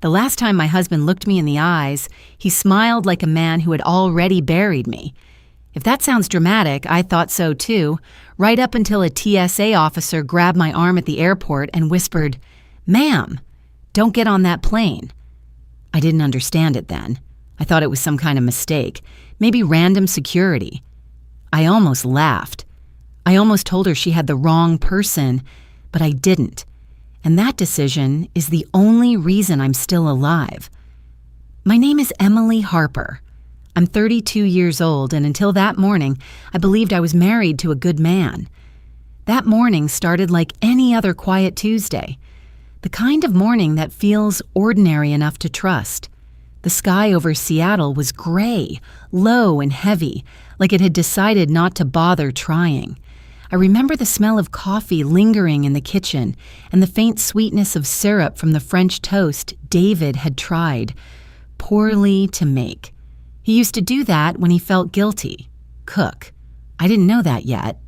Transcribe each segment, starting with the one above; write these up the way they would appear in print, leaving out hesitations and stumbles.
The last time my husband looked me in the eyes, he smiled like a man who had already buried me. If that sounds dramatic, I thought so too, right up until a TSA officer grabbed my arm at the airport and whispered, "Ma'am, don't get on that plane." I didn't understand it then. I thought it was some kind of mistake, maybe random security. I almost laughed. I almost told her she had the wrong person, but I didn't. And that decision is the only reason I'm still alive. My name is Emily Harper. I'm 32 years old, and until that morning, I believed I was married to a good man. That morning started like any other quiet Tuesday, the kind of morning that feels ordinary enough to trust. The sky over Seattle was gray, low and heavy, like it had decided not to bother trying. I remember the smell of coffee lingering in the kitchen and the faint sweetness of syrup from the French toast David had tried poorly to make. He used to do that when he felt guilty. Cook. I didn't know that yet.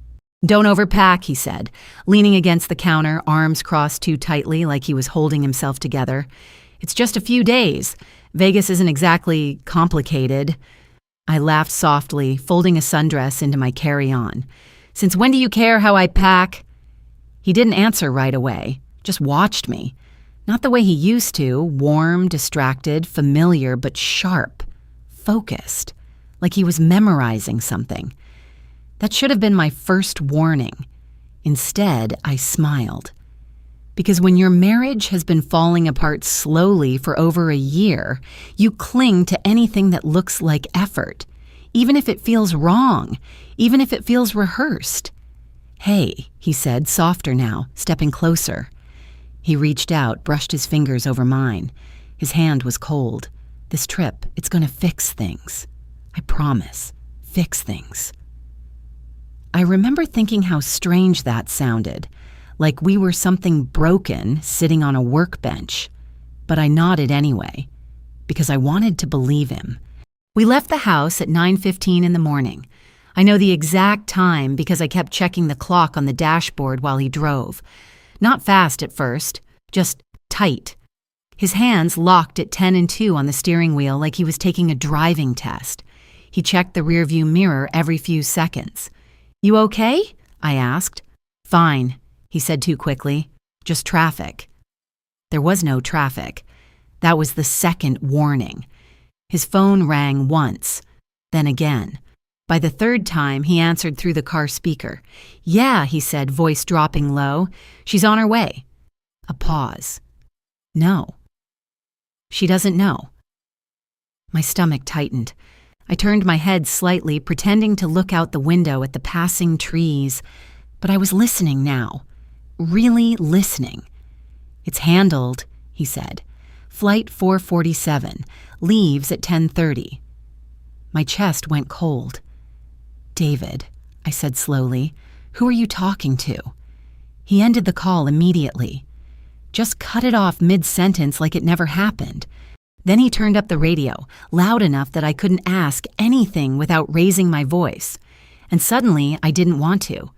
"Don't overpack," he said, leaning against the counter, arms crossed too tightly like he was holding himself together. "It's just a few days. Vegas isn't exactly complicated." I laughed softly, folding a sundress into my carry-on. "Since when do you care how I pack?" He didn't answer right away, just watched me. Not the way he used to, warm, distracted, familiar, but sharp, focused, like he was memorizing something. That should have been my first warning. Instead, I smiled. Because when your marriage has been falling apart slowly for over a year, you cling to anything that looks like effort, even if it feels wrong, even if it feels rehearsed. "Hey," he said, softer now, stepping closer. He reached out, brushed his fingers over mine. His hand was cold. "This trip, it's going to fix things. I promise. Fix things." I remember thinking how strange that sounded, like we were something broken sitting on a workbench. But I nodded anyway, because I wanted to believe him. We left the house at 9:15 in the morning. I know the exact time because I kept checking the clock on the dashboard while he drove. Not fast at first, just tight. His hands locked at 10 and 2 on the steering wheel like he was taking a driving test. He checked the rearview mirror every few seconds. "You okay?" I asked. "Fine," he said too quickly. "Just traffic." There was no traffic. That was the second warning. His phone rang once, then again. By the third time, he answered through the car speaker. "Yeah," he said, voice dropping low. "She's on her way." A pause. "No." "She doesn't know." My stomach tightened. I turned my head slightly, pretending to look out the window at the passing trees. But I was listening now. Really listening. "It's handled," he said. "Flight 447. Leaves at 10:30. My chest went cold. "David," I said slowly, "who are you talking to?" He ended the call immediately. Just cut it off mid-sentence like it never happened. Then he turned up the radio, loud enough that I couldn't ask anything without raising my voice. And suddenly, I didn't want to,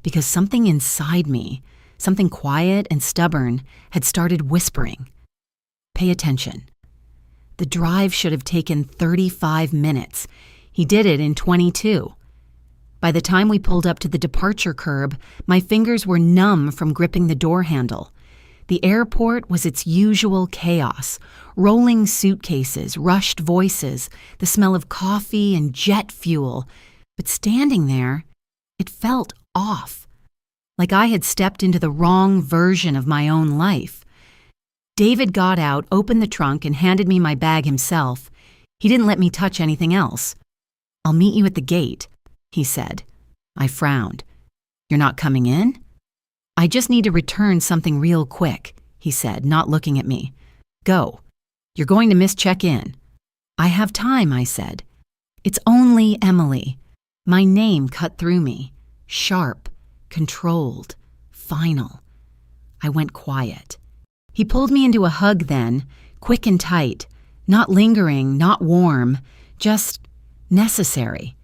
because something inside me, something quiet and stubborn, had started whispering. "Pay attention." The drive should have taken 35 minutes. He did it in 22. By the time we pulled up to the departure curb, my fingers were numb from gripping the door handle. The airport was its usual chaos, rolling suitcases, rushed voices, the smell of coffee and jet fuel. But standing there, it felt off, like I had stepped into the wrong version of my own life. David got out, opened the trunk, and handed me my bag himself. He didn't let me touch anything else. "I'll meet you at the gate," he said. I frowned. "You're not coming in?" "I just need to return something real quick," he said, not looking at me. "Go. You're going to miss check-in." "I have time," I said. "It's only Emily." My name cut through me. Sharp, controlled, final. I went quiet. He pulled me into a hug then, quick and tight, not lingering, not warm, just necessary,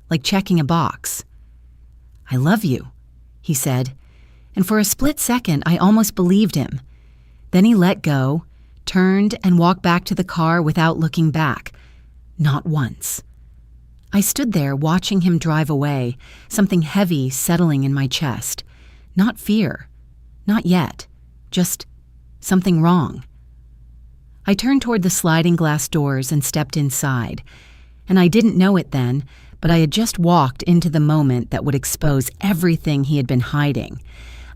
like checking a box. "I love you," he said, and for a split second I almost believed him. Then he let go, turned, and walked back to the car without looking back. Not once. I stood there watching him drive away, something heavy settling in my chest. Not fear. Not yet. Just something wrong. I turned toward the sliding glass doors and stepped inside. And I didn't know it then, but I had just walked into the moment that would expose everything he had been hiding.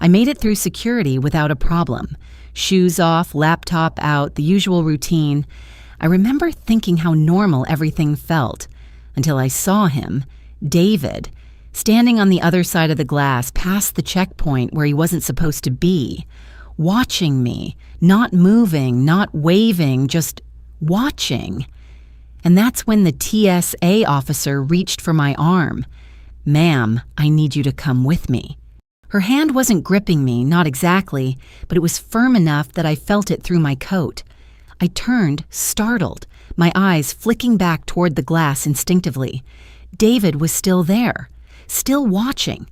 I made it through security without a problem. Shoes off, laptop out, the usual routine. I remember thinking how normal everything felt, until I saw him, David, standing on the other side of the glass past the checkpoint where he wasn't supposed to be, watching me, not moving, not waving, just watching. And that's when the TSA officer reached for my arm. "Ma'am, I need you to come with me." Her hand wasn't gripping me, not exactly, but it was firm enough that I felt it through my coat. I turned, startled, my eyes flicking back toward the glass instinctively. David was still there, still watching.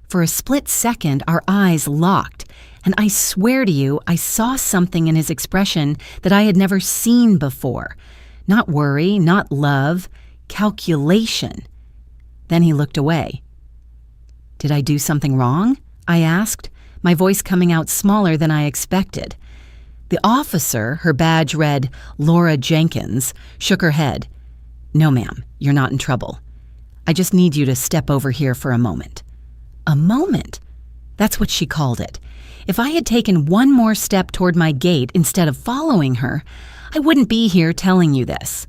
For a split second, our eyes locked, and I swear to you, I saw something in his expression that I had never seen before. Not worry, not love, calculation. Then he looked away. "Did I do something wrong?" I asked, my voice coming out smaller than I expected. The officer, her badge read Laura Jenkins, shook her head. "No, ma'am, you're not in trouble. I just need you to step over here for a moment." A moment? That's what she called it. If I had taken one more step toward my gate instead of following her, I wouldn't be here telling you this.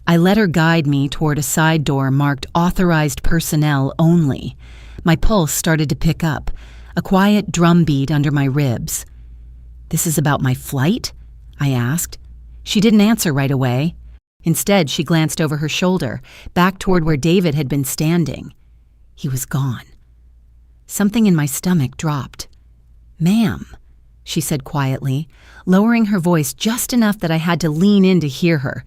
I let her guide me toward a side door marked Authorized Personnel Only. My pulse started to pick up, a quiet drumbeat under my ribs. "This is about my flight?" I asked. She didn't answer right away. Instead, she glanced over her shoulder, back toward where David had been standing. He was gone. Something in my stomach dropped. "Ma'am," she said quietly, lowering her voice just enough that I had to lean in to hear her.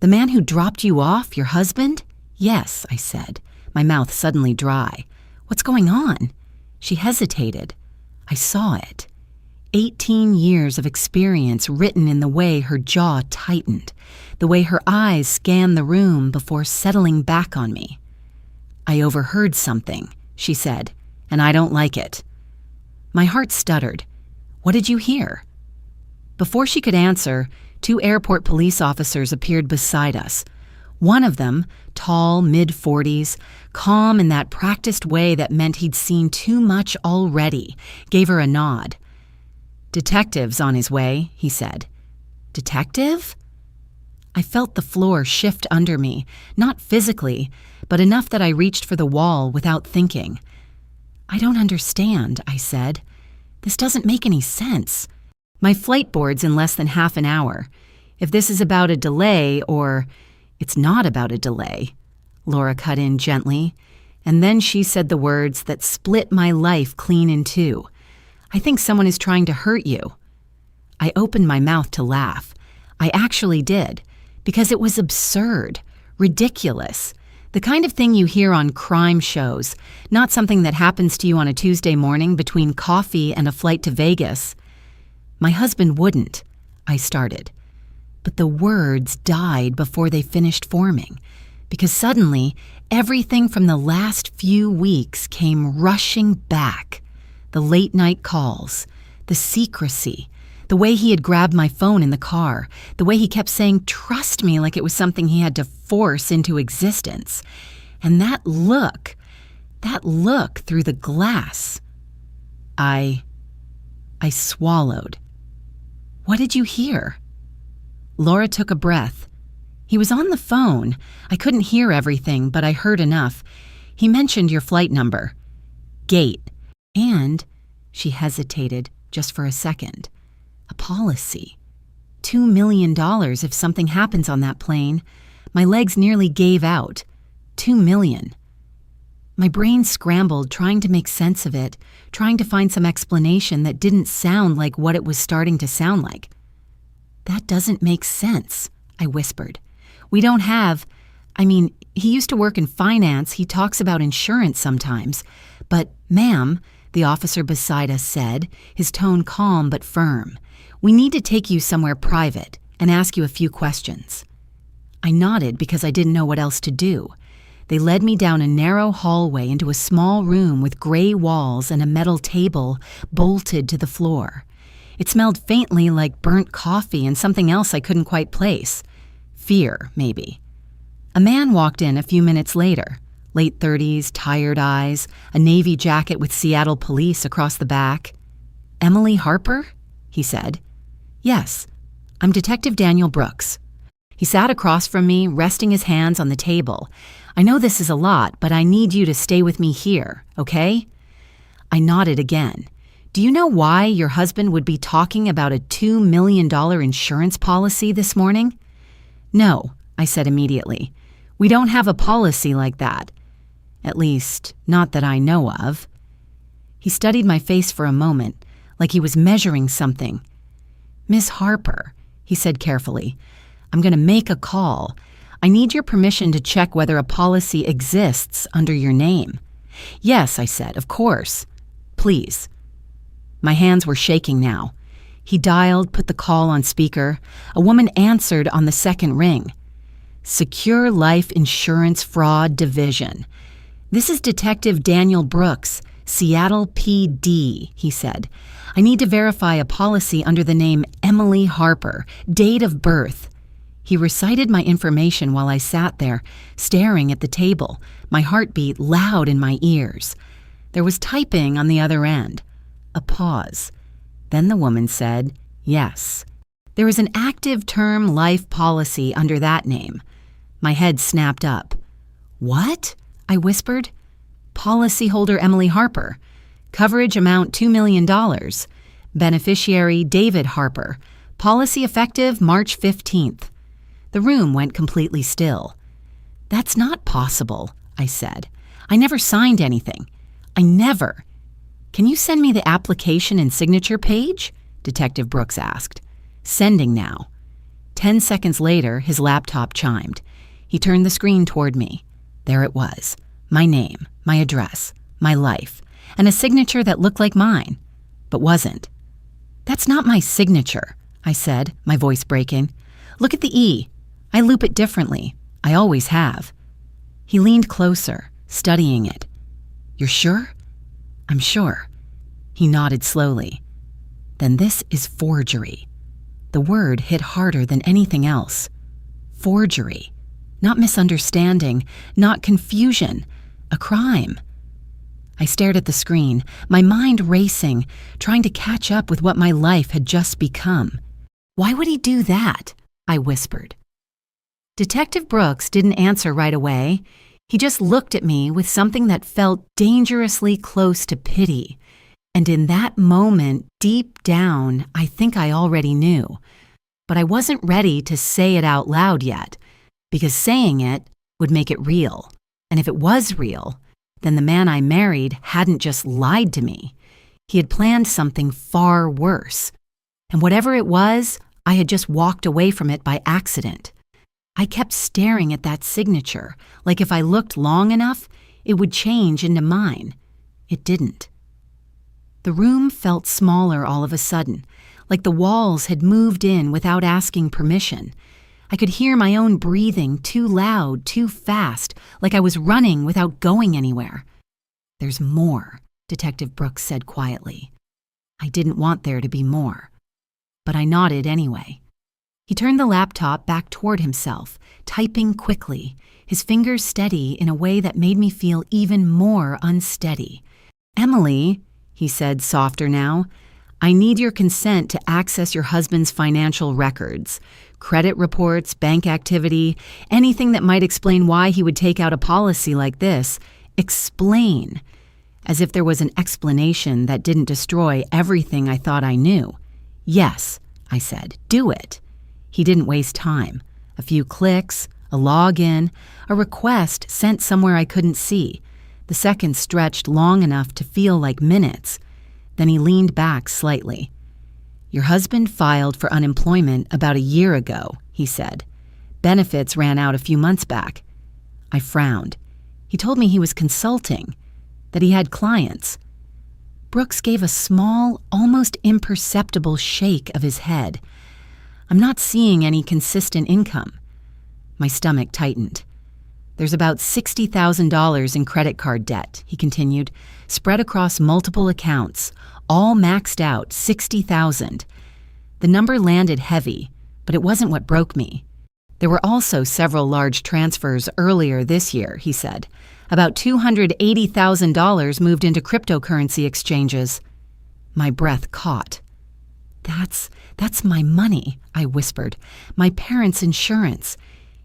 "The man who dropped you off, your husband?" "Yes," I said, my mouth suddenly dry. "What's going on?" She hesitated. I saw it. 18 years of experience written in the way her jaw tightened, the way her eyes scanned the room before settling back on me. "I overheard something," she said, "and I don't like it." My heart stuttered. "What did you hear?" Before she could answer, 2 airport police officers appeared beside us. One of them, tall, mid-40s, calm in that practiced way that meant he'd seen too much already, gave her a nod. "Detective's on his way," he said. "Detective?" I felt the floor shift under me, not physically, but enough that I reached for the wall without thinking. "I don't understand," I said. "This doesn't make any sense. My flight board's in less than half an hour. If this is about a delay or it's not about a delay," Laura cut in gently, and then she said the words that split my life clean in two. "I think someone is trying to hurt you." I opened my mouth to laugh. I actually did, because it was absurd, ridiculous. The kind of thing you hear on crime shows, not something that happens to you on a Tuesday morning between coffee and a flight to Vegas. "My husband wouldn't," I started. But the words died before they finished forming, because suddenly everything from the last few weeks came rushing back. The late-night calls, the secrecy, the way he had grabbed my phone in the car, the way he kept saying, "Trust me," like it was something he had to force into existence. And that look through the glass. I swallowed. "What did you hear?" Laura took a breath. "He was on the phone. I couldn't hear everything, but I heard enough. He mentioned your flight number. Gate. And," she hesitated just for a second, "a policy. $2 million if something happens on that plane. My legs nearly gave out. $2 million. My brain scrambled, trying to make sense of it, trying to find some explanation that didn't sound like what it was starting to sound like. "That doesn't make sense," I whispered. "We don't have... he used to work in finance, he talks about insurance sometimes. But, ma'am, the officer beside us said, his tone calm but firm. "We need to take you somewhere private and ask you a few questions." I nodded because I didn't know what else to do. They led me down a narrow hallway into a small room with gray walls and a metal table bolted to the floor. It smelled faintly like burnt coffee and something else I couldn't quite place. Fear, maybe. A man walked in a few minutes later. Late 30s, tired eyes, a navy jacket with Seattle Police across the back. "Emily Harper?" he said. "Yes, I'm Detective Daniel Brooks." He sat across from me, resting his hands on the table. "I know this is a lot, but I need you to stay with me here, okay?" I nodded again. "Do you know why your husband would be talking about a $2 million insurance policy this morning?" "No," I said immediately. "We don't have a policy like that. At least, not that I know of." He studied my face for a moment, like he was measuring something. "Miss Harper," he said carefully, "I'm going to make a call. I need your permission to check whether a policy exists under your name." "Yes," I said, "of course. Please." My hands were shaking now. He dialed, put the call on speaker. A woman answered on the second ring. "Secure Life Insurance Fraud Division. This is Detective Daniel Brooks, Seattle PD," he said. "I need to verify a policy under the name Emily Harper, date of birth." He recited my information while I sat there, staring at the table, my heartbeat loud in my ears. There was typing on the other end. A pause. Then the woman said, "Yes. There is an active term life policy under that name." My head snapped up. "What?" I whispered. "Policyholder Emily Harper. Coverage amount $2 million. Beneficiary David Harper. Policy effective March 15th. The room went completely still. "That's not possible," I said. "I never signed anything. I never." "Can you send me the application and signature page?" Detective Brooks asked. "Sending now." 10 seconds later, his laptop chimed. He turned the screen toward me. There it was. My name, my address, my life, and a signature that looked like mine, but wasn't. "That's not my signature," I said, my voice breaking. "Look at the E. I loop it differently. I always have." He leaned closer, studying it. "You're sure?" "I'm sure." He nodded slowly. "Then this is forgery." The word hit harder than anything else. Forgery. Not misunderstanding, not confusion. A crime. I stared at the screen, my mind racing, trying to catch up with what my life had just become. "Why would he do that?" I whispered. Detective Brooks didn't answer right away. He just looked at me with something that felt dangerously close to pity. And in that moment, deep down, I think I already knew. But I wasn't ready to say it out loud yet, because saying it would make it real. And if it was real, then the man I married hadn't just lied to me. He had planned something far worse. And whatever it was, I had just walked away from it by accident. I kept staring at that signature, like if I looked long enough, it would change into mine. It didn't. The room felt smaller all of a sudden, like the walls had moved in without asking permission. I could hear my own breathing too loud, too fast, like I was running without going anywhere. "There's more," Detective Brooks said quietly. I didn't want there to be more, but I nodded anyway. He turned the laptop back toward himself, typing quickly, his fingers steady in a way that made me feel even more unsteady. "Emily," he said, softer now, "I need your consent to access your husband's financial records, credit reports, bank activity, anything that might explain why he would take out a policy like this. Explain." As if there was an explanation that didn't destroy everything I thought I knew. "Yes," I said, "do it." He didn't waste time. A few clicks, a login, a request sent somewhere I couldn't see. The seconds stretched long enough to feel like minutes. Then he leaned back slightly. "Your husband filed for unemployment about a year ago," he said. "Benefits ran out a few months back." I frowned. He told me he was consulting, that he had clients. Brooks gave a small, almost imperceptible shake of his head. I'm not seeing any consistent income. My stomach tightened. There's about $60,000 in credit card debt, he continued, spread across multiple accounts, all maxed out, $60,000. The number landed heavy, but it wasn't what broke me. There were also several large transfers earlier this year, he said. About $280,000 moved into cryptocurrency exchanges. My breath caught. That's my money, I whispered. My parents' insurance.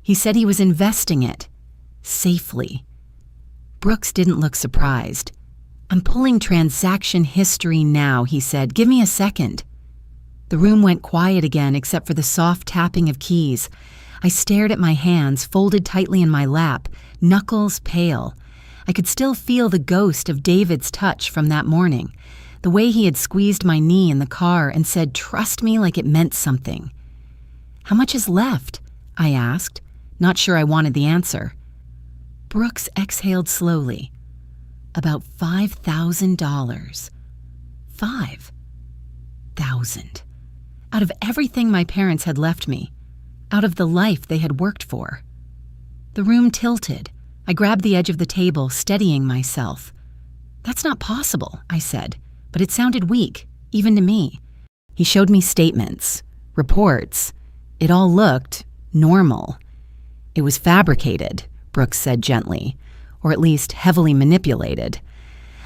He said he was investing it. Safely. Brooks didn't look surprised. I'm pulling transaction history now, he said. Give me a second. The room went quiet again except for the soft tapping of keys. I stared at my hands, folded tightly in my lap, knuckles pale. I could still feel the ghost of David's touch from that morning, the way he had squeezed my knee in the car and said, "Trust me," like it meant something. How much is left? I asked, not sure I wanted the answer. Brooks exhaled slowly. About $5,000. 5,000. Out of everything my parents had left me, out of the life they had worked for. The room tilted. I grabbed the edge of the table, steadying myself. That's not possible, I said, but it sounded weak, even to me. He showed me statements, reports. It all looked normal. It was fabricated, Brooks said gently, or at least heavily manipulated.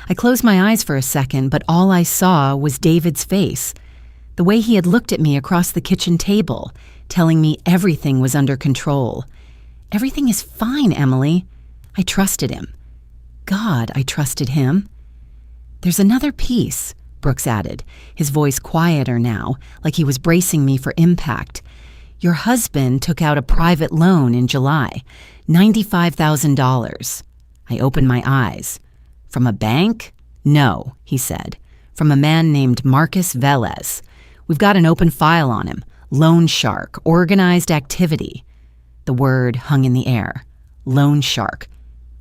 I closed my eyes for a second, but all I saw was David's face, the way he had looked at me across the kitchen table, telling me everything was under control. Everything is fine, Emily. I trusted him. God, I trusted him. There's another piece, Brooks added, his voice quieter now, like he was bracing me for impact. Your husband took out a private loan in July, $95,000. I opened my eyes. From a bank? No, he said. From a man named Marcus Velez. We've got an open file on him. Loan shark, organized activity. The word hung in the air. Loan shark.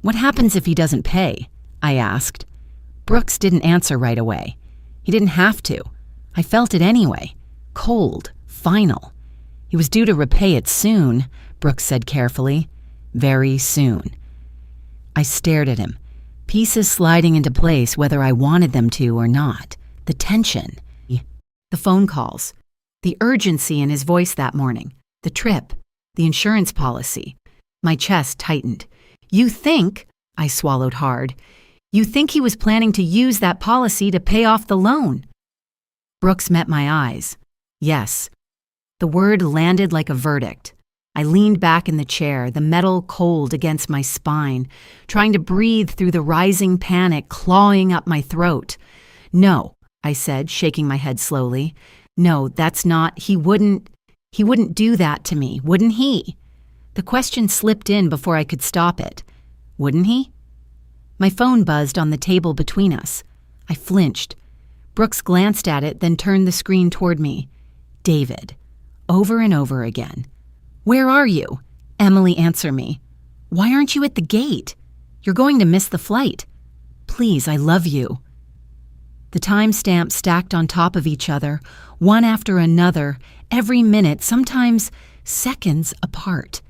What happens if he doesn't pay? I asked. Brooks didn't answer right away. He didn't have to. I felt it anyway. Cold, final. He was due to repay it soon, Brooks said carefully. Very soon. I stared at him, pieces sliding into place whether I wanted them to or not. The tension. The phone calls. The urgency in his voice that morning. The trip. The insurance policy. My chest tightened. You think, I swallowed hard, you think he was planning to use that policy to pay off the loan? Brooks met my eyes. Yes. The word landed like a verdict. I leaned back in the chair, the metal cold against my spine, trying to breathe through the rising panic clawing up my throat. No, I said, shaking my head slowly. No, that's not, he wouldn't do that to me, wouldn't he? The question slipped in before I could stop it. Wouldn't he? My phone buzzed on the table between us. I flinched. Brooks glanced at it, then turned the screen toward me. David. Over and over again. Where are you? Emily, answer me. Why aren't you at the gate? You're going to miss the flight. Please, I love you. The timestamps stacked on top of each other, one after another, every minute, sometimes seconds apart.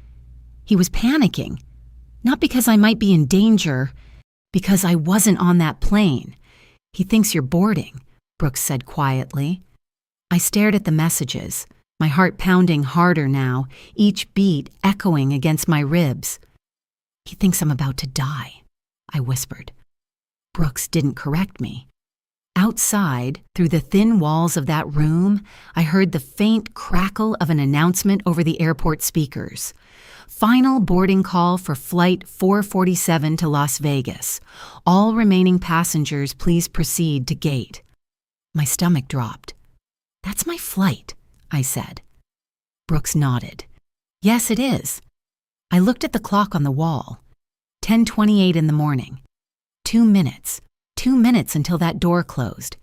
He was panicking. Not because I might be in danger, because I wasn't on that plane. He thinks you're boarding, Brooks said quietly. I stared at the messages, my heart pounding harder now, each beat echoing against my ribs. He thinks I'm about to die, I whispered. Brooks didn't correct me. Outside, through the thin walls of that room, I heard the faint crackle of an announcement over the airport speakers. Final boarding call for Flight 447 to Las Vegas. All remaining passengers, please proceed to gate. My stomach dropped. That's my flight, I said. Brooks nodded. Yes, it is. I looked at the clock on the wall. 10:28 in the morning. 2 minutes. 2 minutes until that door closed.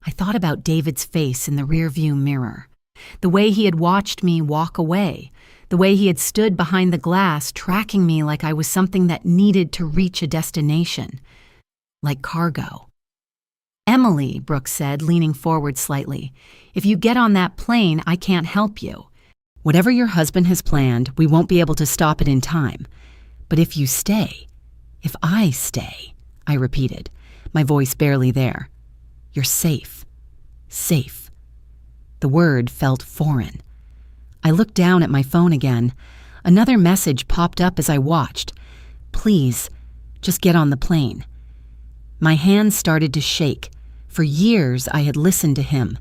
I thought about David's face in the rearview mirror, the way he had watched me walk away, the way he had stood behind the glass tracking me like I was something that needed to reach a destination, like cargo. Emily, Brooks said, leaning forward slightly, if you get on that plane, I can't help you. Whatever your husband has planned, we won't be able to stop it in time. But if you stay, if I stay, I repeated, my voice barely there, you're safe. Safe. The word felt foreign. I looked down at my phone again. Another message popped up as I watched. Please, just get on the plane. My hands started to shake. For years, I had listened to him,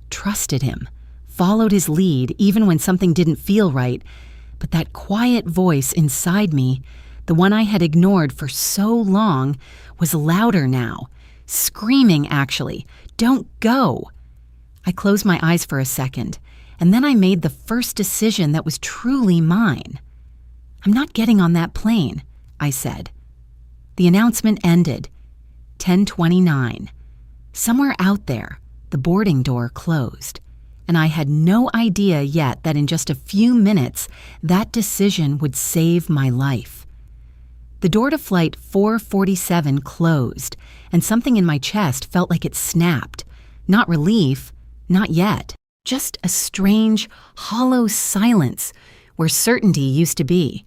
trusted him, followed his lead even when something didn't feel right. But that quiet voice inside me, the one I had ignored for so long, was louder now, screaming actually, "Don't go!" I closed my eyes for a second, and then I made the first decision that was truly mine. I'm not getting on that plane, I said. The announcement ended. 10:29. Somewhere out there, the boarding door closed, and I had no idea yet that in just a few minutes, that decision would save my life. The door to flight 447 closed, and something in my chest felt like it snapped. Not relief, not yet. Just a strange, hollow silence where certainty used to be.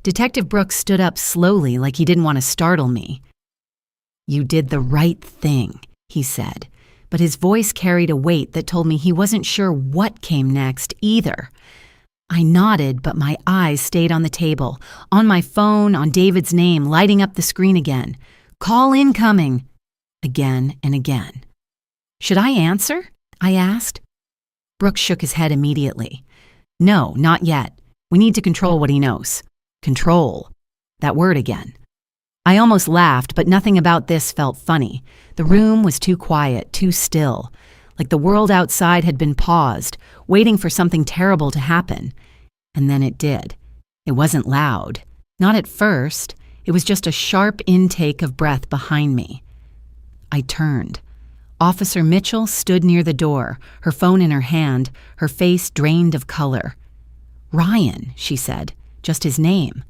Detective Brooks stood up slowly like he didn't want to startle me. You did the right thing, he said, but his voice carried a weight that told me he wasn't sure what came next either. I nodded, but my eyes stayed on the table, on my phone, on David's name, lighting up the screen again. Call incoming! Again and again. Should I answer? I asked. Brooks shook his head immediately. No, not yet. We need to control what he knows. Control. That word again. I almost laughed, but nothing about this felt funny. The room was too quiet, too still, like the world outside had been paused, waiting for something terrible to happen. And then it did. It wasn't loud. Not at first. It was just a sharp intake of breath behind me. I turned. Officer Mitchell stood near the door, her phone in her hand, her face drained of color. Ryan, she said, just his name.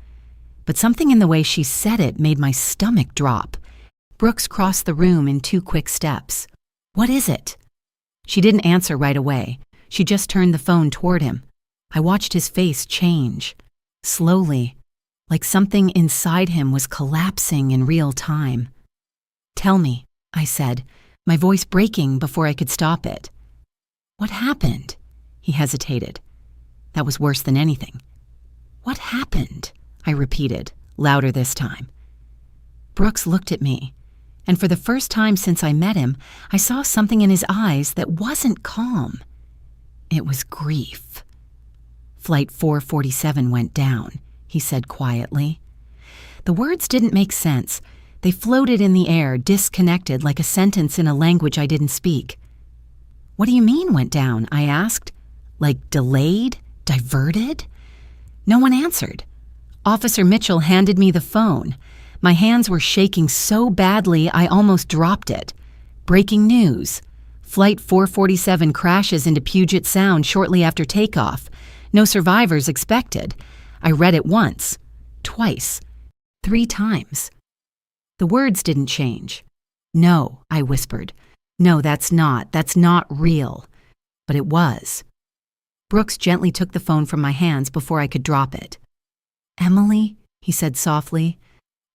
But something in the way she said it made my stomach drop. Brooks crossed the room in 2 quick steps. What is it? She didn't answer right away. She just turned the phone toward him. I watched his face change, slowly, like something inside him was collapsing in real time. Tell me, I said, my voice breaking before I could stop it. What happened? He hesitated. That was worse than anything. What happened? I repeated, louder this time. Brooks looked at me, and for the first time since I met him, I saw something in his eyes that wasn't calm. It was grief. Flight 447 went down, he said quietly. The words didn't make sense. They floated in the air, disconnected like a sentence in a language I didn't speak. What do you mean went down? I asked. Like delayed? Diverted? No one answered. Officer Mitchell handed me the phone. My hands were shaking so badly I almost dropped it. Breaking news. Flight 447 crashes into Puget Sound shortly after takeoff. No survivors expected. I read it once, twice, 3 times. The words didn't change. No, I whispered. No, that's not real. But it was. Brooks gently took the phone from my hands before I could drop it. Emily, he said softly,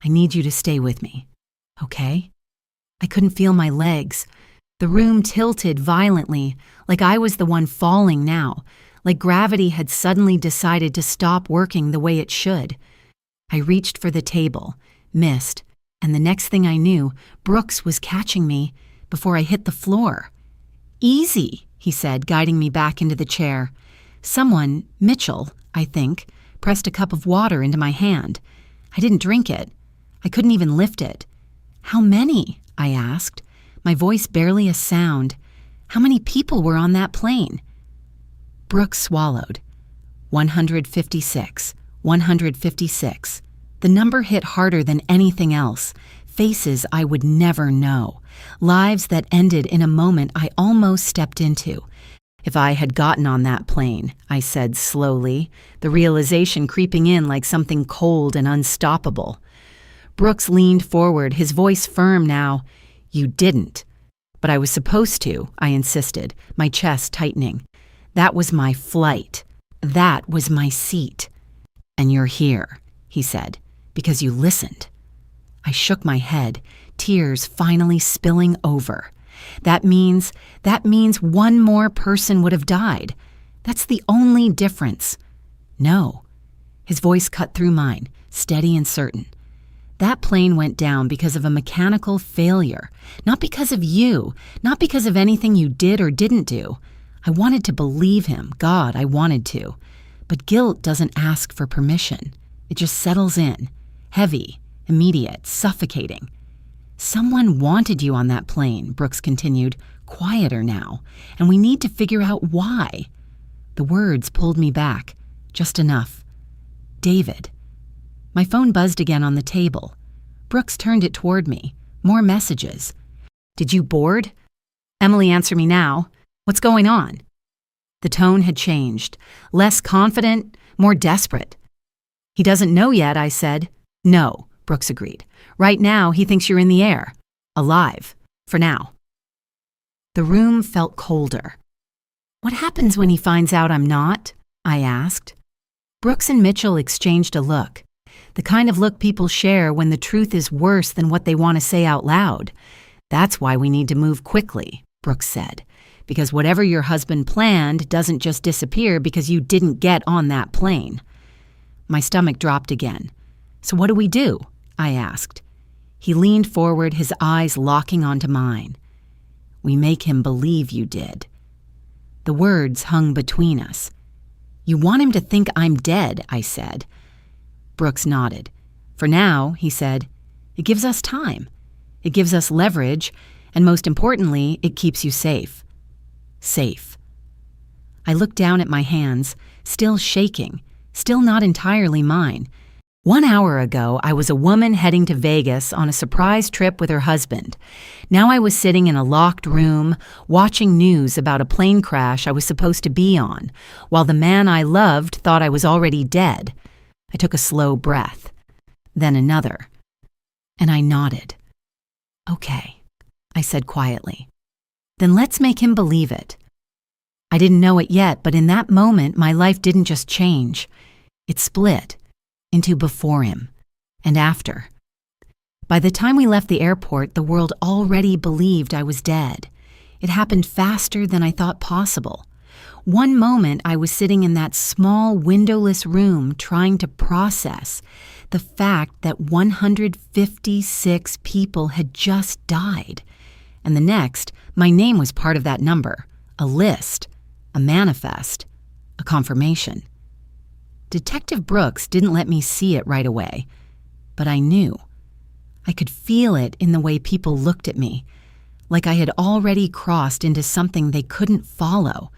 I need you to stay with me, okay? I couldn't feel my legs. The room tilted violently, like I was the one falling now, like gravity had suddenly decided to stop working the way it should. I reached for the table, missed, and the next thing I knew, Brooks was catching me before I hit the floor. Easy, he said, guiding me back into the chair. Someone, Mitchell, I think, pressed a cup of water into my hand. I didn't drink it. I couldn't even lift it. How many? I asked, my voice barely a sound. How many people were on that plane? Brooks swallowed. 156. 156. The number hit harder than anything else. Faces I would never know. Lives that ended in a moment I almost stepped into. If I had gotten on that plane, I said slowly, the realization creeping in like something cold and unstoppable. Brooks leaned forward, his voice firm now. You didn't. But I was supposed to, I insisted, my chest tightening. That was my flight. That was my seat. And you're here, he said, because you listened. I shook my head, tears finally spilling over. That means one more person would have died. That's the only difference. No. His voice cut through mine, steady and certain. That plane went down because of a mechanical failure, not because of you, not because of anything you did or didn't do. I wanted to believe him, God, I wanted to. But guilt doesn't ask for permission. It just settles in, heavy, immediate, suffocating. Someone wanted you on that plane, Brooks continued, quieter now, and we need to figure out why. The words pulled me back, just enough. David. My phone buzzed again on the table. Brooks turned it toward me. More messages. Did you board? Emily, answer me now. What's going on? The tone had changed. Less confident, more desperate. He doesn't know yet, I said. No, Brooks agreed. Right now, he thinks you're in the air. Alive. For now. The room felt colder. What happens when he finds out I'm not? I asked. Brooks and Mitchell exchanged a look. The kind of look people share when the truth is worse than what they want to say out loud. That's why we need to move quickly, Brooks said. Because whatever your husband planned doesn't just disappear because you didn't get on that plane. My stomach dropped again. So what do we do? I asked. He leaned forward, his eyes locking onto mine. We make him believe you did. The words hung between us. You want him to think I'm dead, I said. Brooks nodded. For now, he said, it gives us time. It gives us leverage, and most importantly, it keeps you safe. Safe. I looked down at my hands, still shaking, still not entirely mine. 1 hour ago, I was a woman heading to Vegas on a surprise trip with her husband. Now I was sitting in a locked room, watching news about a plane crash I was supposed to be on, while the man I loved thought I was already dead. I took a slow breath, then another, and I nodded. Okay, I said quietly. Then let's make him believe it. I didn't know it yet, but in that moment, my life didn't just change. It split into before him and after. By the time we left the airport, the world already believed I was dead. It happened faster than I thought possible. One moment, I was sitting in that small, windowless room trying to process the fact that 156 people had just died. And the next, my name was part of that number, a list, a manifest, a confirmation. Detective Brooks didn't let me see it right away, but I knew. I could feel it in the way people looked at me, like I had already crossed into something they couldn't follow.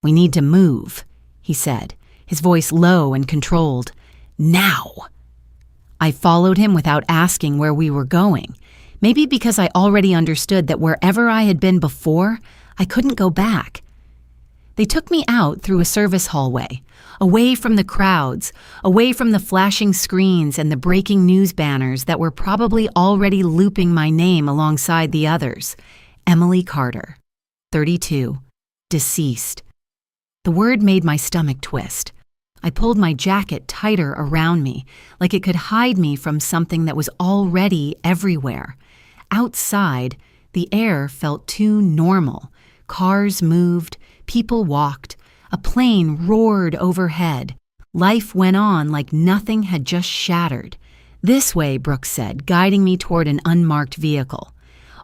We need to move, he said, his voice low and controlled. Now! I followed him without asking where we were going, maybe because I already understood that wherever I had been before, I couldn't go back. They took me out through a service hallway, away from the crowds, away from the flashing screens and the breaking news banners that were probably already looping my name alongside the others. Emily Carter, 32, deceased. The word made my stomach twist. I pulled my jacket tighter around me, like it could hide me from something that was already everywhere. Outside, the air felt too normal. Cars moved, people walked, a plane roared overhead. Life went on like nothing had just shattered. This way, Brooks said, guiding me toward an unmarked vehicle.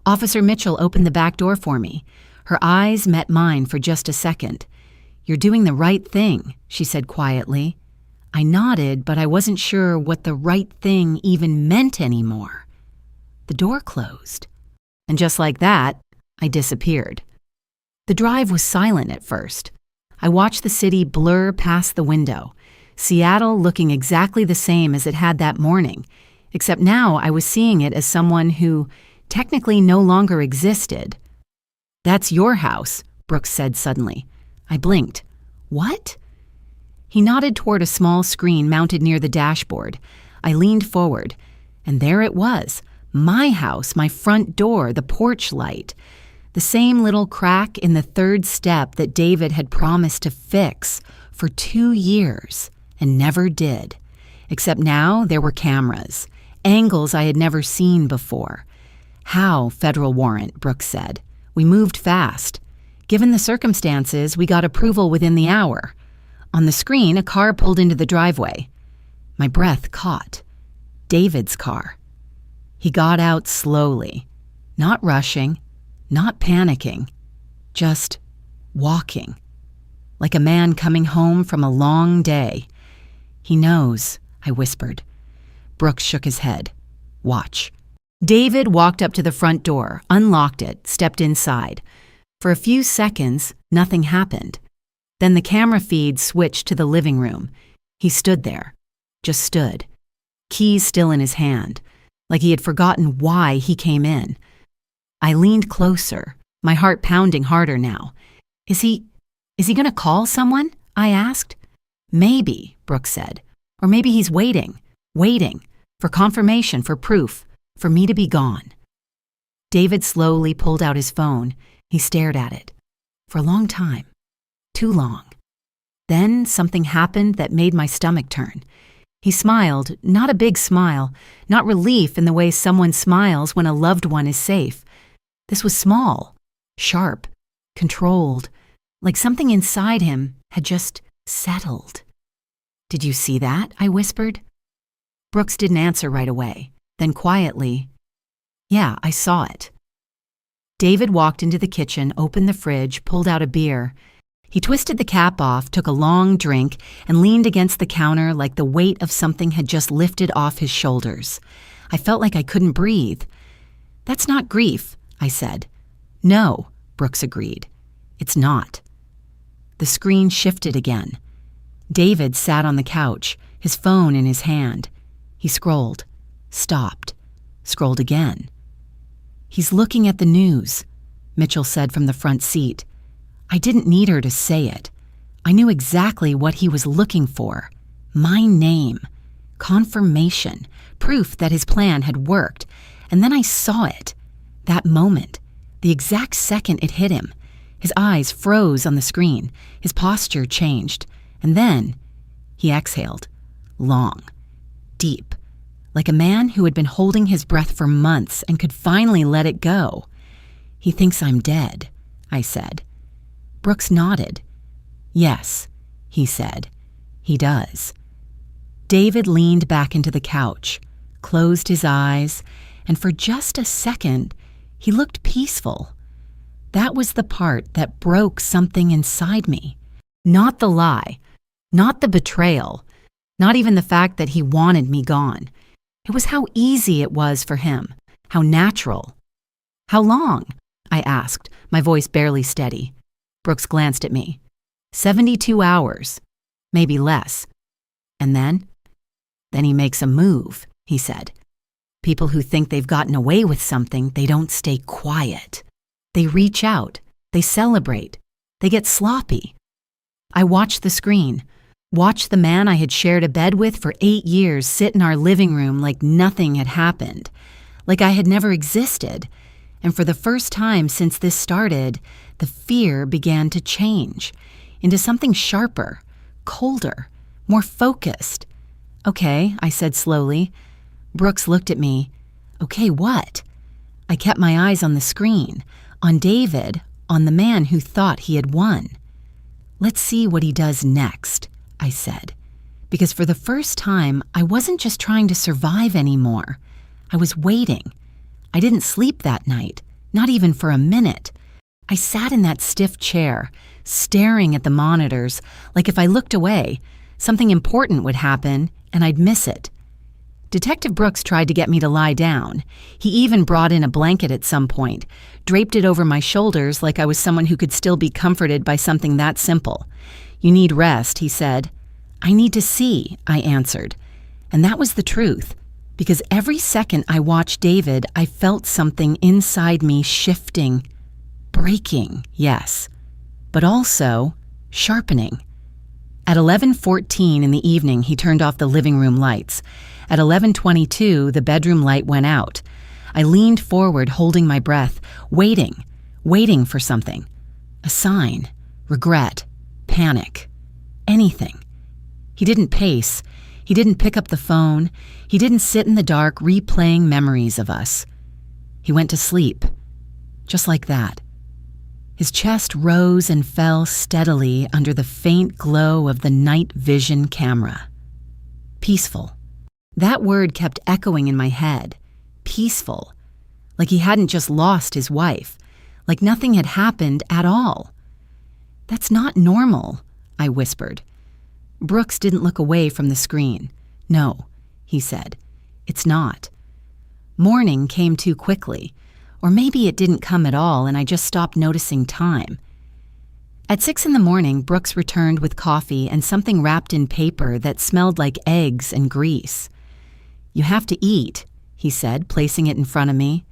Officer Mitchell opened the back door for me. Her eyes met mine for just a second. You're doing the right thing, she said quietly. I nodded, but I wasn't sure what the right thing even meant anymore. The door closed. And just like that, I disappeared. The drive was silent at first. I watched the city blur past the window, Seattle looking exactly the same as it had that morning, except now I was seeing it as someone who technically no longer existed. That's your house, Brooks said suddenly. I blinked. What? He nodded toward a small screen mounted near the dashboard. I leaned forward, and there it was. My house, my front door, the porch light. The same little crack in the third step that David had promised to fix for 2 years and never did. Except now there were cameras, angles I had never seen before. How, federal warrant, Brooks said. We moved fast. Given the circumstances, we got approval within the hour. On the screen, a car pulled into the driveway. My breath caught. David's car. He got out slowly, not rushing, not panicking, just walking, like a man coming home from a long day. He knows, I whispered. Brooks shook his head. Watch. David walked up to the front door, unlocked it, stepped inside. For a few seconds, nothing happened. Then the camera feed switched to the living room. He stood there, just stood, keys still in his hand, like he had forgotten why he came in. I leaned closer, my heart pounding harder now. Is he going to call someone? I asked. Maybe, Brooks said. Or maybe he's waiting for confirmation, for proof, for me to be gone. David slowly pulled out his phone. He stared at it. For a long time. Too long. Then something happened that made my stomach turn. He smiled, not a big smile, not relief in the way someone smiles when a loved one is safe. This was small, sharp, controlled, like something inside him had just settled. Did you see that? I whispered. Brooks didn't answer right away. Then quietly, yeah, I saw it. David walked into the kitchen, opened the fridge, pulled out a beer. He twisted the cap off, took a long drink, and leaned against the counter like the weight of something had just lifted off his shoulders. I felt like I couldn't breathe. That's not grief, I said. No, Brooks agreed. It's not. The screen shifted again. David sat on the couch, his phone in his hand. He scrolled, stopped, scrolled again. He's looking at the news, Mitchell said from the front seat. I didn't need her to say it. I knew exactly what he was looking for. My name. Confirmation. Proof that his plan had worked. And then I saw it. That moment. The exact second it hit him. His eyes froze on the screen. His posture changed. And then he exhaled. Long. Deep. Like a man who had been holding his breath for months and could finally let it go. He thinks I'm dead, I said. Brooks nodded. Yes, he said. He does. David leaned back into the couch, closed his eyes, and for just a second, he looked peaceful. That was the part that broke something inside me. Not the lie, not the betrayal, not even the fact that he wanted me gone. It was how easy it was for him, how natural. How long? I asked, my voice barely steady. Brooks glanced at me. 72 hours, maybe less. And then he makes a move, he said. People who think they've gotten away with something, they don't stay quiet. They reach out, they celebrate, they get sloppy. I watched the screen, watched the man I had shared a bed with for 8 years sit in our living room like nothing had happened, like I had never existed. And for the first time since this started, the fear began to change into something sharper, colder, more focused. Okay, I said slowly. Brooks looked at me. Okay, what? I kept my eyes on the screen, on David, on the man who thought he had won. Let's see what he does next, I said. Because for the first time, I wasn't just trying to survive anymore. I was waiting. I didn't sleep that night, not even for a minute. I sat in that stiff chair, staring at the monitors, like if I looked away, something important would happen and I'd miss it. Detective Brooks tried to get me to lie down. He even brought in a blanket at some point, draped it over my shoulders like I was someone who could still be comforted by something that simple. You need rest, he said. I need to see, I answered. And that was the truth, because every second I watched David, I felt something inside me shifting, breaking, yes, but also sharpening. At 11:14 in the evening, he turned off the living room lights. At 11:22, the bedroom light went out. I leaned forward, holding my breath, waiting waiting for something. A sign, regret, panic, anything. He didn't pace. He didn't pick up the phone. He didn't sit in the dark replaying memories of us. He went to sleep, just like that. His chest rose and fell steadily under the faint glow of the night vision camera. Peaceful. That word kept echoing in my head. Peaceful. Like he hadn't just lost his wife. Like nothing had happened at all. "That's not normal," I whispered. Brooks didn't look away from the screen. "No," he said. "It's not." Morning came too quickly. Or maybe it didn't come at all and I just stopped noticing time. At 6 a.m, Brooks returned with coffee and something wrapped in paper that smelled like eggs and grease. "You have to eat," he said, placing it in front of me.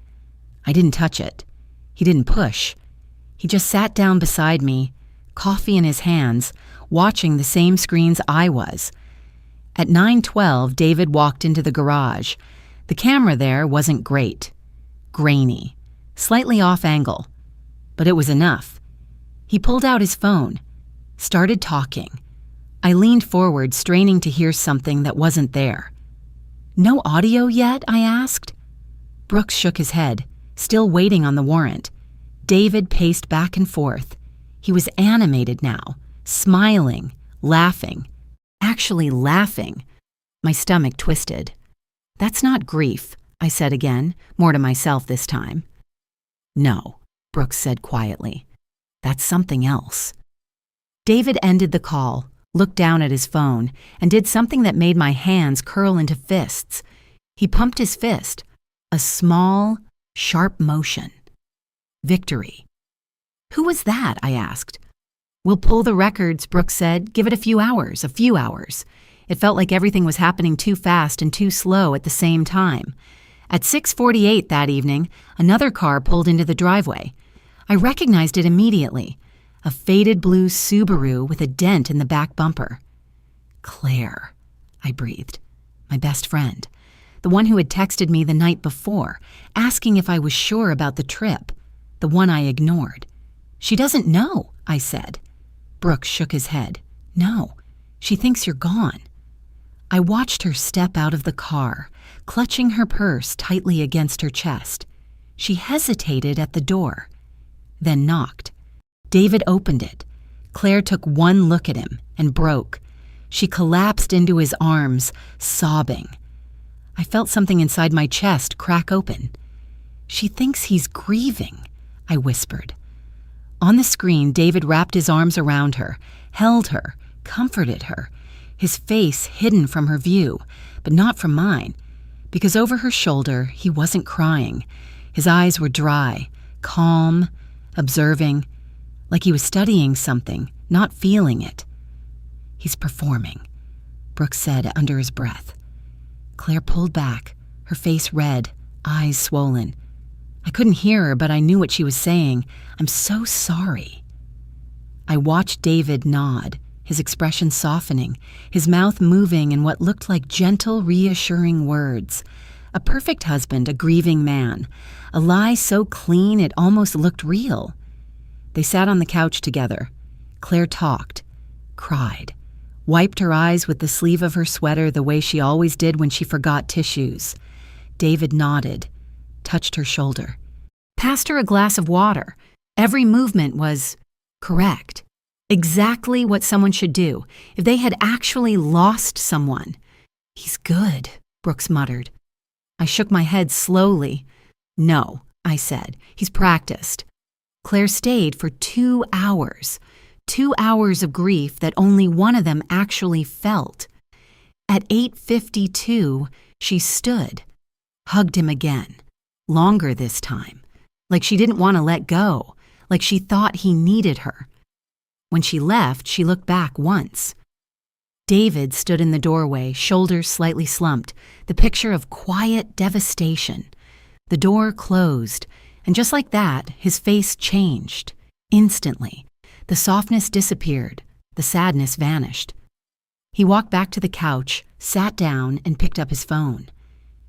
I didn't touch it. He didn't push. He just sat down beside me, coffee in his hands, watching the same screens I was. At 9:12, David walked into the garage. The camera there wasn't great. Grainy. Slightly off angle. But it was enough. He pulled out his phone. Started talking. I leaned forward, straining to hear something that wasn't there. "No audio yet?" I asked. Brooks shook his head, still waiting on the warrant. David paced back and forth. He was animated now, smiling, laughing. Actually laughing. My stomach twisted. "That's not grief," I said again, more to myself this time. "No," Brooks said quietly. "That's something else." David ended the call, looked down at his phone, and did something that made my hands curl into fists. He pumped his fist. A small, sharp motion. Victory. "Who was that?" I asked. "We'll pull the records," Brooks said. "Give it a few hours, a few hours." It felt like everything was happening too fast and too slow at the same time. At 6:48 that evening, another car pulled into the driveway. I recognized it immediately. A faded blue Subaru with a dent in the back bumper. "Claire," I breathed. My best friend. The one who had texted me the night before, asking if I was sure about the trip. The one I ignored. "She doesn't know," I said. Brooks shook his head. "No, she thinks you're gone." I watched her step out of the car, clutching her purse tightly against her chest. She hesitated at the door, then knocked. David opened it. Claire took one look at him and broke. She collapsed into his arms, sobbing. I felt something inside my chest crack open. "She thinks he's grieving," I whispered. On the screen, David wrapped his arms around her, held her, comforted her, his face hidden from her view, but not from mine, because over her shoulder he wasn't crying. His eyes were dry, calm, observing, like he was studying something, not feeling it. "He's performing," Brooks said under his breath. Claire pulled back, her face red, eyes swollen. I couldn't hear her, but I knew what she was saying. "I'm so sorry." I watched David nod, his expression softening, his mouth moving in what looked like gentle, reassuring words. A perfect husband, a grieving man. A lie so clean it almost looked real. They sat on the couch together. Claire talked, cried, wiped her eyes with the sleeve of her sweater the way she always did when she forgot tissues. David nodded, touched her shoulder. Passed her a glass of water. Every movement was correct. Exactly what someone should do if they had actually lost someone. "He's good," Brooks muttered. I shook my head slowly. "No," I said. "He's practiced." Claire stayed for 2 hours. 2 hours of grief that only one of them actually felt. At 8:52, she stood, hugged him again, longer this time, like she didn't want to let go, like she thought he needed her. When she left, she looked back once. David stood in the doorway, shoulders slightly slumped, the picture of quiet devastation. The door closed, and just like that, his face changed. Instantly, the softness disappeared, the sadness vanished. He walked back to the couch, sat down, and picked up his phone.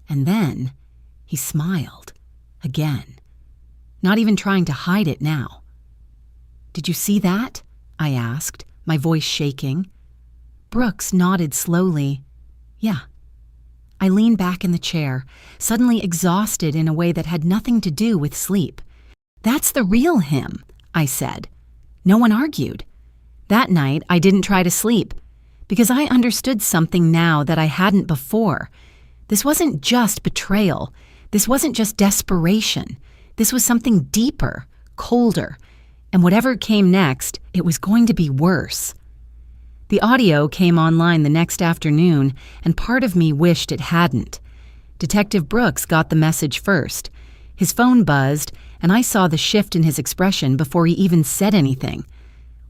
And then he smiled. Again. not even trying to hide it now. "Did you see that?" I asked, my voice shaking. Brooks nodded slowly. "Yeah." I leaned back in the chair, suddenly exhausted in a way that had nothing to do with sleep. "That's the real him," I said. No one argued. That night, I didn't try to sleep, because I understood something now that I hadn't before. This wasn't just betrayal. This wasn't just desperation. This was something deeper, colder, and whatever came next, it was going to be worse. The audio came online the next afternoon, and part of me wished it hadn't. Detective Brooks got the message first. His phone buzzed, and I saw the shift in his expression before he even said anything.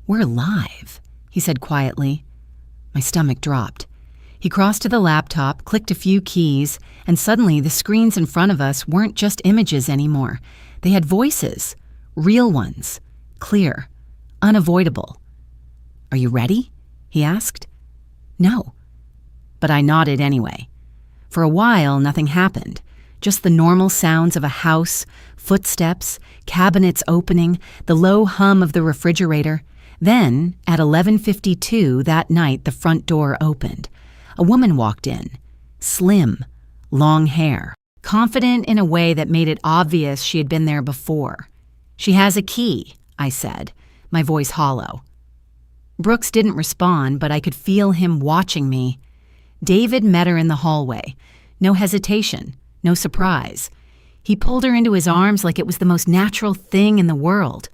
"We're live," he said quietly. My stomach dropped. He crossed to the laptop, clicked a few keys, and suddenly the screens in front of us weren't just images anymore. They had voices, real ones, clear, unavoidable. "Are you ready?" he asked. "No." But I nodded anyway. For a while, nothing happened. Just the normal sounds of a house, footsteps, cabinets opening, the low hum of the refrigerator. Then, at 11:52 that night, the front door opened. A woman walked in. Slim, long hair, confident in a way that made it obvious she had been there before. "She has a key," I said, my voice hollow. Brooks didn't respond, but I could feel him watching me. David met her in the hallway. No hesitation, no surprise. He pulled her into his arms like it was the most natural thing in the world.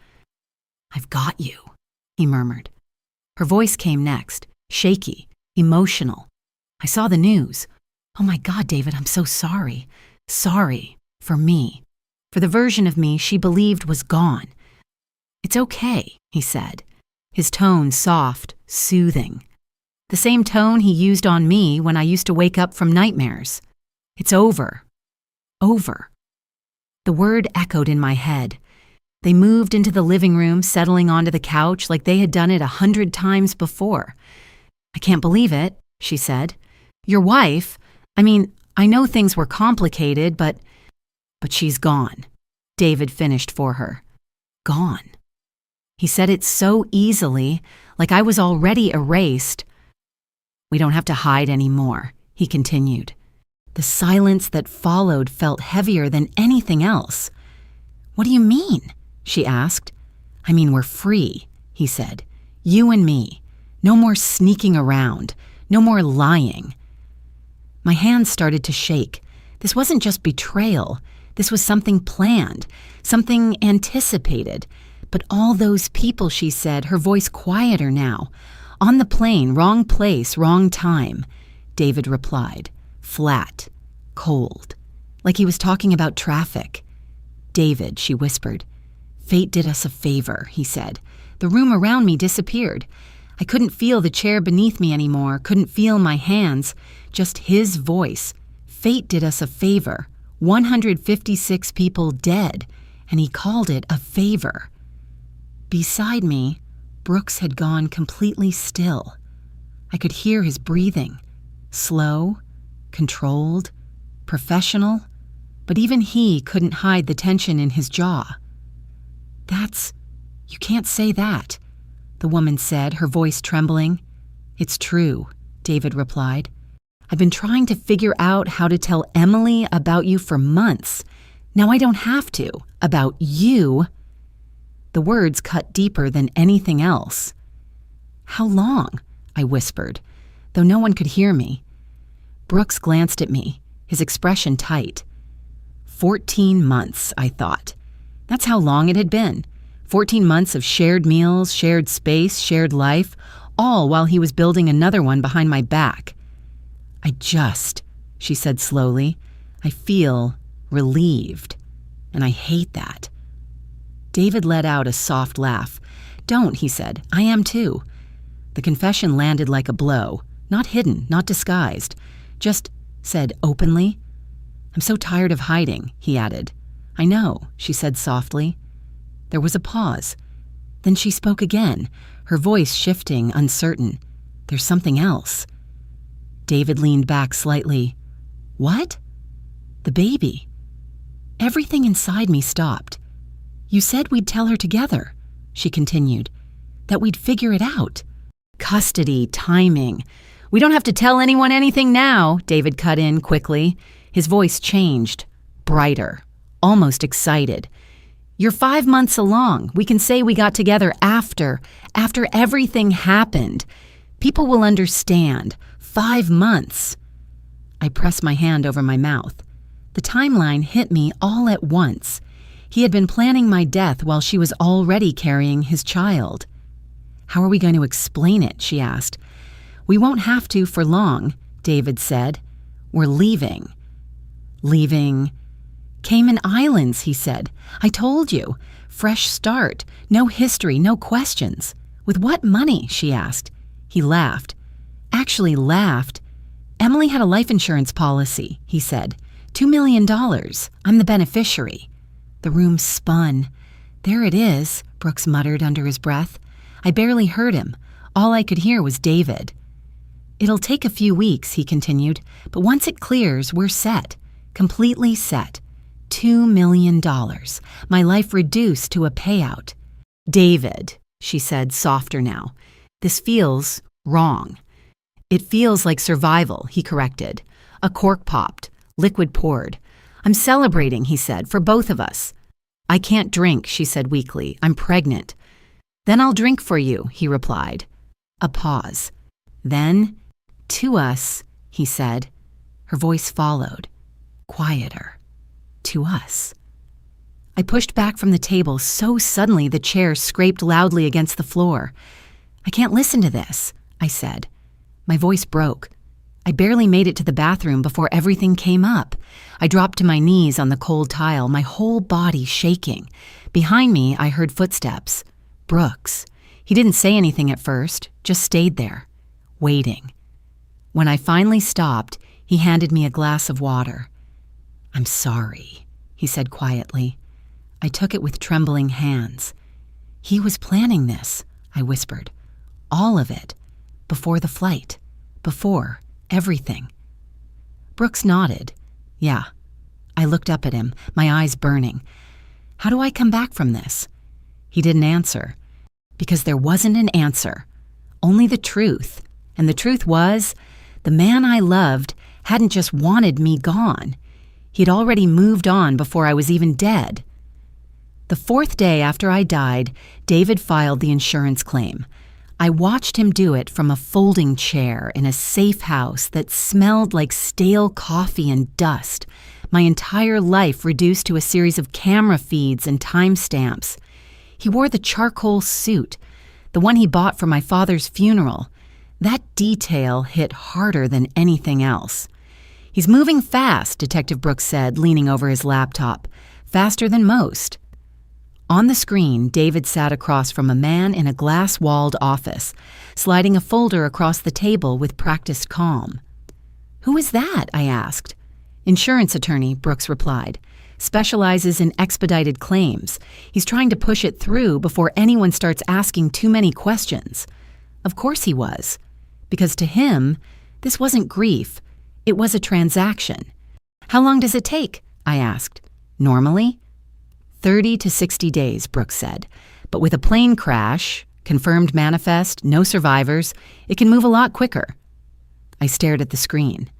"I've got you," he murmured. Her voice came next, shaky, emotional. "I saw the news. Oh my God, David, I'm so sorry. Sorry. For me. For the version of me she believed was gone." "It's okay," he said, his tone soft, soothing. The same tone he used on me when I used to wake up from nightmares. "It's over. Over." The word echoed in my head. They moved into the living room, settling onto the couch like they had done it 100 times before. "I can't believe it," she said. "Your wife, I know things were complicated, but she's gone." David finished for her. Gone. He said it so easily, like I was already erased. "We don't have to hide anymore," he continued. The silence that followed felt heavier than anything else. "What do you mean?" she asked. We're free," he said. "You and me. No more sneaking around. No more lying." My hands started to shake. This wasn't just betrayal. This was something planned, something anticipated. But all those people, she said, her voice quieter now. "On the plane, wrong place, wrong time," David replied, flat, cold, like he was talking about traffic. "David," she whispered. "Fate did us a favor," he said. The room around me disappeared. I couldn't feel the chair beneath me anymore, couldn't feel my hands, just his voice. Fate did us a favor. 156 people dead, and he called it a favor. Beside me, Brooks had gone completely still. I could hear his breathing, slow, controlled, professional, but even he couldn't hide the tension in his jaw. You can't say that," the woman said, her voice trembling. "It's true," David replied. "I've been trying to figure out how to tell Emily about you for months. Now I don't have to. About you." The words cut deeper than anything else. "How long?" I whispered, though no one could hear me. Brooks glanced at me, his expression tight. 14 months, I thought. That's how long it had been. 14 months of shared meals, shared space, shared life, all while he was building another one behind my back. She said slowly, "I feel relieved, and I hate that." David let out a soft laugh. "Don't," he said. "I am too." The confession landed like a blow, not hidden, not disguised, just said openly. "I'm so tired of hiding," he added. "I know," she said softly. There was a pause. Then she spoke again, her voice shifting, uncertain. "There's something else." David leaned back slightly. "What?" "The baby." Everything inside me stopped. You said we'd tell her together, she continued, that we'd figure it out. Custody, timing. We don't have to tell anyone anything now, David cut in quickly. His voice changed, brighter, almost excited. You're 5 months along. We can say we got together after everything happened. People will understand. 5 months. I pressed my hand over my mouth. The timeline hit me all at once. He had been planning my death while she was already carrying his child. How are we going to explain it? She asked. We won't have to for long, David said. We're leaving. Leaving Cayman Islands, he said. I told you. Fresh start. No history, no questions. With what money? She asked. He laughed. Actually laughed. Emily had a life insurance policy, he said. $2 million. I'm the beneficiary. The room spun. There it is, Brooks muttered under his breath. I barely heard him. All I could hear was David. It'll take a few weeks, he continued, but once it clears, we're set. Completely set. $2 million. My life reduced to a payout. David, she said, softer now. This feels wrong. It feels like survival, he corrected. A cork popped. Liquid poured. I'm celebrating, he said, for both of us. I can't drink, she said weakly. I'm pregnant. Then I'll drink for you, he replied. A pause. Then, to us, he said. Her voice followed. Quieter. To us. I pushed back from the table so suddenly the chair scraped loudly against the floor. I can't listen to this, I said. My voice broke. I barely made it to the bathroom before everything came up. I dropped to my knees on the cold tile, my whole body shaking. Behind me, I heard footsteps. Brooks. He didn't say anything at first, just stayed there, waiting. When I finally stopped, he handed me a glass of water. I'm sorry, he said quietly. I took it with trembling hands. He was planning this, I whispered. All of it. Before the flight. Before everything. Brooks nodded. Yeah. I looked up at him, my eyes burning. How do I come back from this? He didn't answer. Because there wasn't an answer. Only the truth. And the truth was, the man I loved hadn't just wanted me gone. He'd already moved on before I was even dead. The 4th day after I died, David filed the insurance claim. I watched him do it from a folding chair in a safe house that smelled like stale coffee and dust, my entire life reduced to a series of camera feeds and timestamps. He wore the charcoal suit, the one he bought for my father's funeral. That detail hit harder than anything else. He's moving fast, Detective Brooks said, leaning over his laptop. Faster than most. On the screen, David sat across from a man in a glass-walled office, sliding a folder across the table with practiced calm. Who is that? I asked. Insurance attorney, Brooks replied. Specializes in expedited claims. He's trying to push it through before anyone starts asking too many questions. Of course he was. Because to him, this wasn't grief. It was a transaction. How long does it take? I asked. Normally? 30 to 60 days, Brooks said. But with a plane crash, confirmed manifest, no survivors, it can move a lot quicker. I stared at the screen.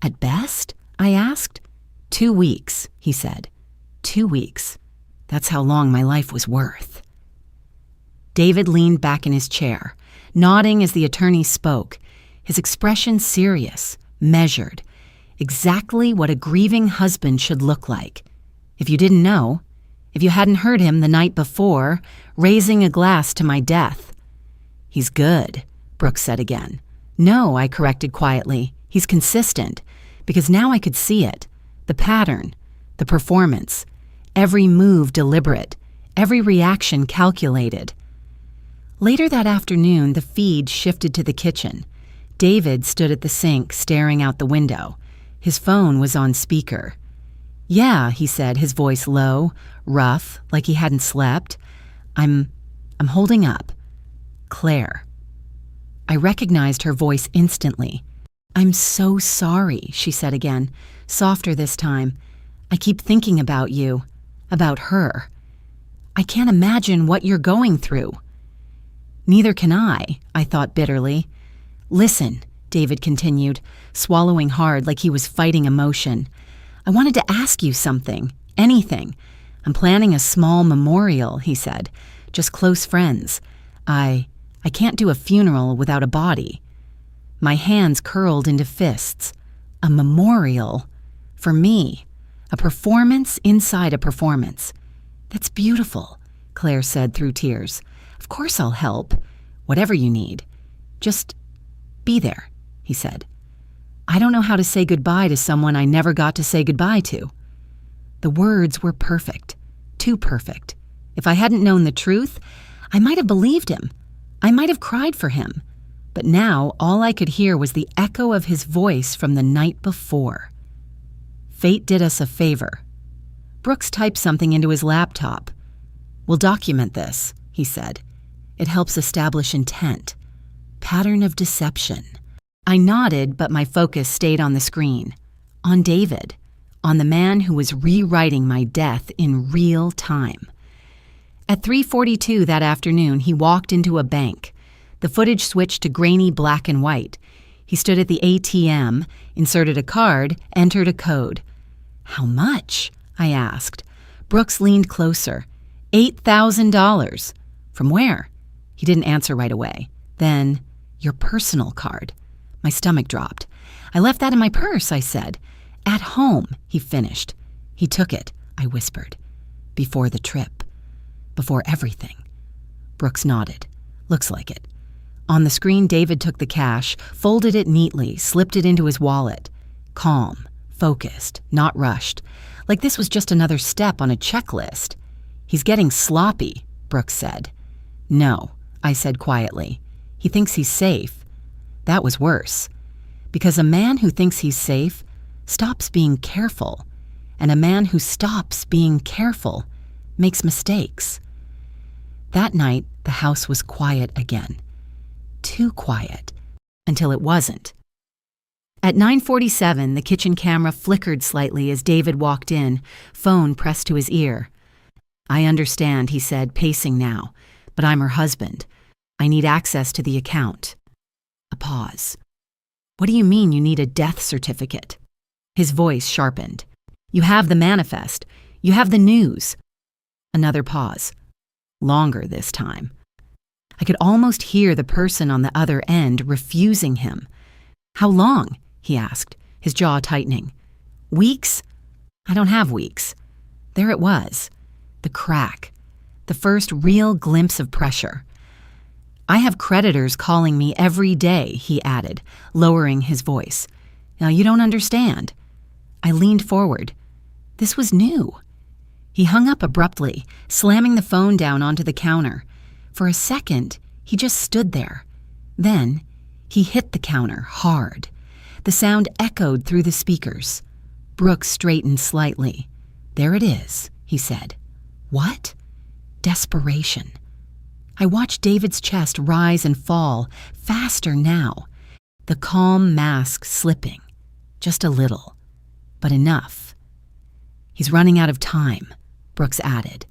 At best? I asked. 2 weeks, he said. 2 weeks. That's how long my life was worth. David leaned back in his chair, nodding as the attorney spoke, his expression serious, measured, exactly what a grieving husband should look like. If you didn't know, if you hadn't heard him the night before, raising a glass to my death. He's good, Brooks said again. No, I corrected quietly. He's consistent, because now I could see it. The pattern, the performance, every move deliberate, every reaction calculated. Later that afternoon, the feed shifted to the kitchen. David stood at the sink, staring out the window. His phone was on speaker. Yeah, he said, his voice low, rough, like he hadn't slept. I'm holding up. Claire. I recognized her voice instantly. I'm so sorry, she said again, softer this time. I keep thinking about you, about her. I can't imagine what you're going through." "Neither can I thought bitterly. "Listen," David continued, swallowing hard like he was fighting emotion. "I wanted to ask you something. Anything. I'm planning a small memorial," he said. "Just close friends. I can't do a funeral without a body." My hands curled into fists. A memorial? For me? A performance inside a performance. "That's beautiful," Claire said through tears. "Of course I'll help. Whatever you need. Just be there," he said. "I don't know how to say goodbye to someone I never got to say goodbye to." The words were perfect. Too perfect. If I hadn't known the truth, I might have believed him. I might have cried for him. But now all I could hear was the echo of his voice from the night before. Fate did us a favor. Brooks typed something into his laptop. "We'll document this," he said. "It helps establish intent. Pattern of deception." I nodded, but my focus stayed on the screen. On David. On the man who was rewriting my death in real time. At 3:42 that afternoon, he walked into a bank. The footage switched to grainy black and white. He stood at the ATM, inserted a card, entered a code. "How much?" I asked. Brooks leaned closer. $8,000. "From where?" He didn't answer right away. Then, "Your personal card." My stomach dropped. "I left that in my purse," I said. "At home," he finished. "He took it," I whispered. "Before the trip. Before everything." Brooks nodded. "Looks like it." On the screen, David took the cash, folded it neatly, slipped it into his wallet. Calm, focused, not rushed. Like this was just another step on a checklist. "He's getting sloppy," Brooks said. "No," I said quietly. "He thinks he's safe." That was worse. Because a man who thinks he's safe stops being careful. And a man who stops being careful makes mistakes. That night, the house was quiet again. Too quiet. Until it wasn't. At 9:47, the kitchen camera flickered slightly as David walked in, phone pressed to his ear. "I understand," he said, pacing now, "but I'm her husband. I need access to the account." A pause. "What do you mean you need a death certificate?" His voice sharpened. "You have the manifest. You have the news." Another pause. Longer this time. I could almost hear the person on the other end refusing him. "How long?" he asked, his jaw tightening. "Weeks?" "I don't have weeks." There it was. The crack. The first real glimpse of pressure. "I have creditors calling me every day," he added, lowering his voice. "Now you don't understand." I leaned forward. This was new. He hung up abruptly, slamming the phone down onto the counter. For a second, he just stood there. Then, he hit the counter hard. The sound echoed through the speakers. Brooks straightened slightly. "There it is," he said. "What?" Desperation. I watched David's chest rise and fall, faster now. The calm mask slipping. Just a little. But enough. "He's running out of time," Brooks added.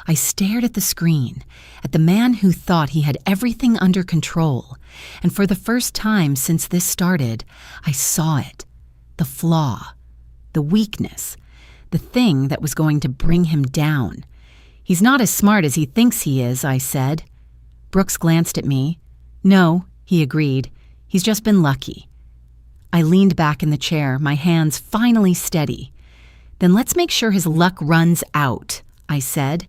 I stared at the screen, at the man who thought he had everything under control, and for the first time since this started, I saw it. The flaw. The weakness. The thing that was going to bring him down. "He's not as smart as he thinks he is," I said. Brooks glanced at me. "No," he agreed. "He's just been lucky." I leaned back in the chair, my hands finally steady. "Then let's make sure his luck runs out," I said.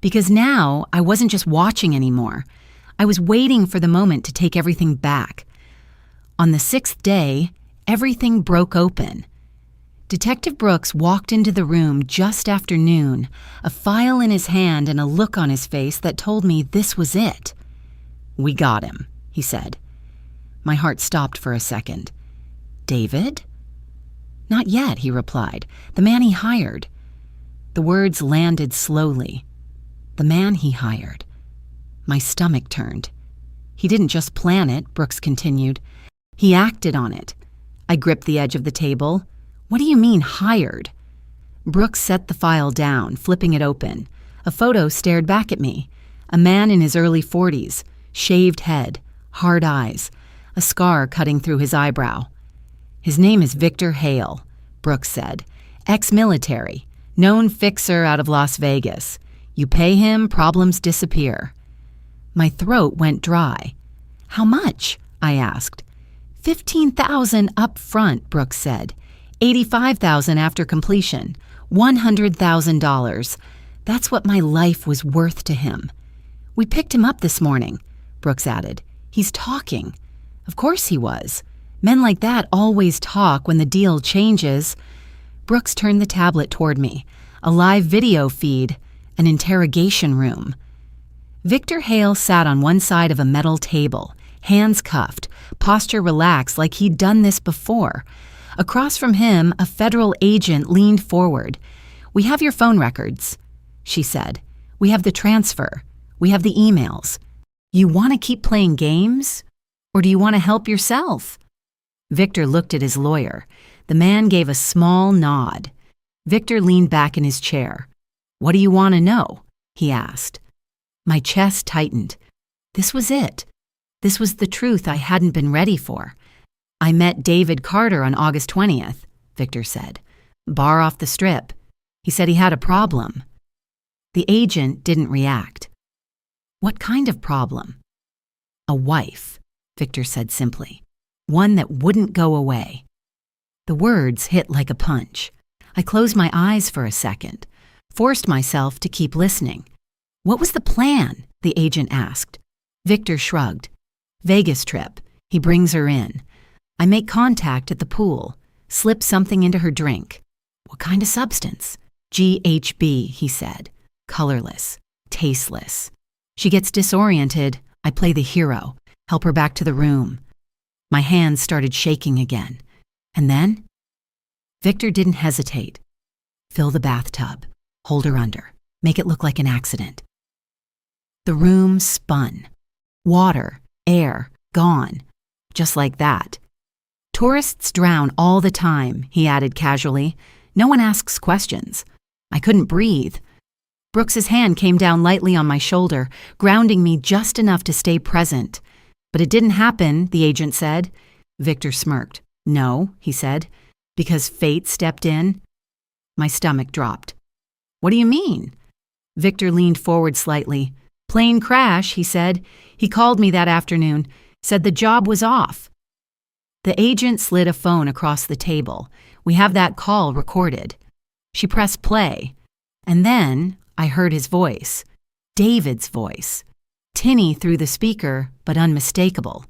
Because now I wasn't just watching anymore. I was waiting for the moment to take everything back. On the 6th day, everything broke open. Detective Brooks walked into the room just after noon, a file in his hand and a look on his face that told me this was it. "We got him," he said. My heart stopped for a second. "David?" "Not yet," he replied. "The man he hired." The words landed slowly. The man he hired. My stomach turned. "He didn't just plan it," Brooks continued. "He acted on it." I gripped the edge of the table. "What do you mean, hired?" Brooks set the file down, flipping it open. A photo stared back at me. A man in his early 40s, shaved head, hard eyes, a scar cutting through his eyebrow. His name is Victor Hale, Brooks said. Ex-military, known fixer out of Las Vegas. You pay him, problems disappear. My throat went dry. How much? I asked. $15,000 up front, Brooks said. $85,000 after completion. $100,000. That's what my life was worth to him. We picked him up this morning, Brooks added. He's talking. Of course he was. Men like that always talk when the deal changes. Brooks turned the tablet toward me. A live video feed. An interrogation room. Victor Hale sat on one side of a metal table, hands cuffed, posture relaxed like he'd done this before. Across from him, a federal agent leaned forward. We have your phone records, she said. We have the transfer. We have the emails. You want to keep playing games? Or do you want to help yourself? Victor looked at his lawyer. The man gave a small nod. Victor leaned back in his chair. What do you want to know? He asked. My chest tightened. This was it. This was the truth I hadn't been ready for. I met David Carter on August 20th, Victor said. Bar off the strip. He said he had a problem. The agent didn't react. What kind of problem? A wife, Victor said simply. One that wouldn't go away. The words hit like a punch. I closed my eyes for a second, forced myself to keep listening. What was the plan? The agent asked. Victor shrugged. Vegas trip. He brings her in. I make contact at the pool, slip something into her drink. What kind of substance? GHB, he said. Colorless, tasteless. She gets disoriented. I play the hero, help her back to the room. My hands started shaking again. And then? Victor didn't hesitate. Fill the bathtub. Hold her under. Make it look like an accident. The room spun. Water, air, gone. Just like that. Tourists drown all the time, he added casually. No one asks questions. I couldn't breathe. Brooks's hand came down lightly on my shoulder, grounding me just enough to stay present. But it didn't happen, the agent said. Victor smirked. No, he said, because fate stepped in. My stomach dropped. What do you mean? Victor leaned forward slightly. Plane crash, he said. He called me that afternoon, said the job was off. The agent slid a phone across the table. We have that call recorded. She pressed play. And then I heard his voice. David's voice. Tinny through the speaker, but unmistakable.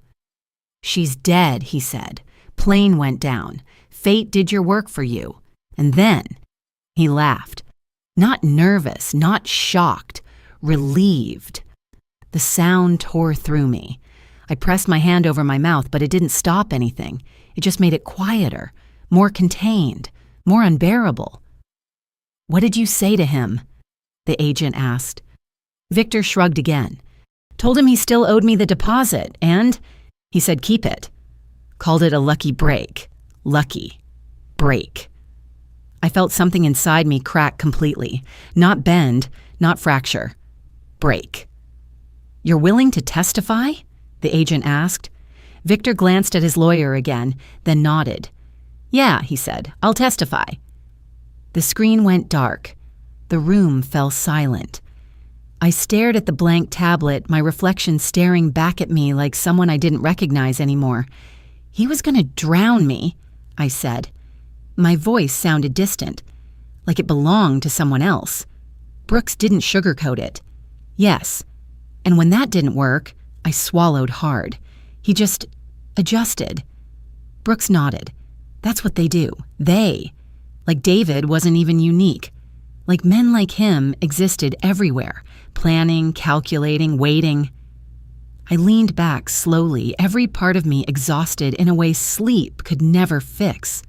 She's dead, he said. Plane went down. Fate did your work for you. And then, he laughed. Not nervous, not shocked, relieved. The sound tore through me. I pressed my hand over my mouth, but it didn't stop anything. It just made it quieter, more contained, more unbearable. What did you say to him? The agent asked. Victor shrugged again. Told him he still owed me the deposit, and he said keep it. Called it a lucky break. Lucky. Break. I felt something inside me crack completely. Not bend, not fracture. Break. You're willing to testify? The agent asked. Victor glanced at his lawyer again, then nodded. Yeah, he said, I'll testify. The screen went dark. The room fell silent. I stared at the blank tablet, my reflection staring back at me like someone I didn't recognize anymore. He was going to drown me, I said. My voice sounded distant, like it belonged to someone else. Brooks didn't sugarcoat it. Yes. And when that didn't work, I swallowed hard. He just adjusted. Brooks nodded. That's what they do. They. Like David wasn't even unique. Like men like him existed everywhere, planning, calculating, waiting. I leaned back slowly, every part of me exhausted in a way sleep could never fix.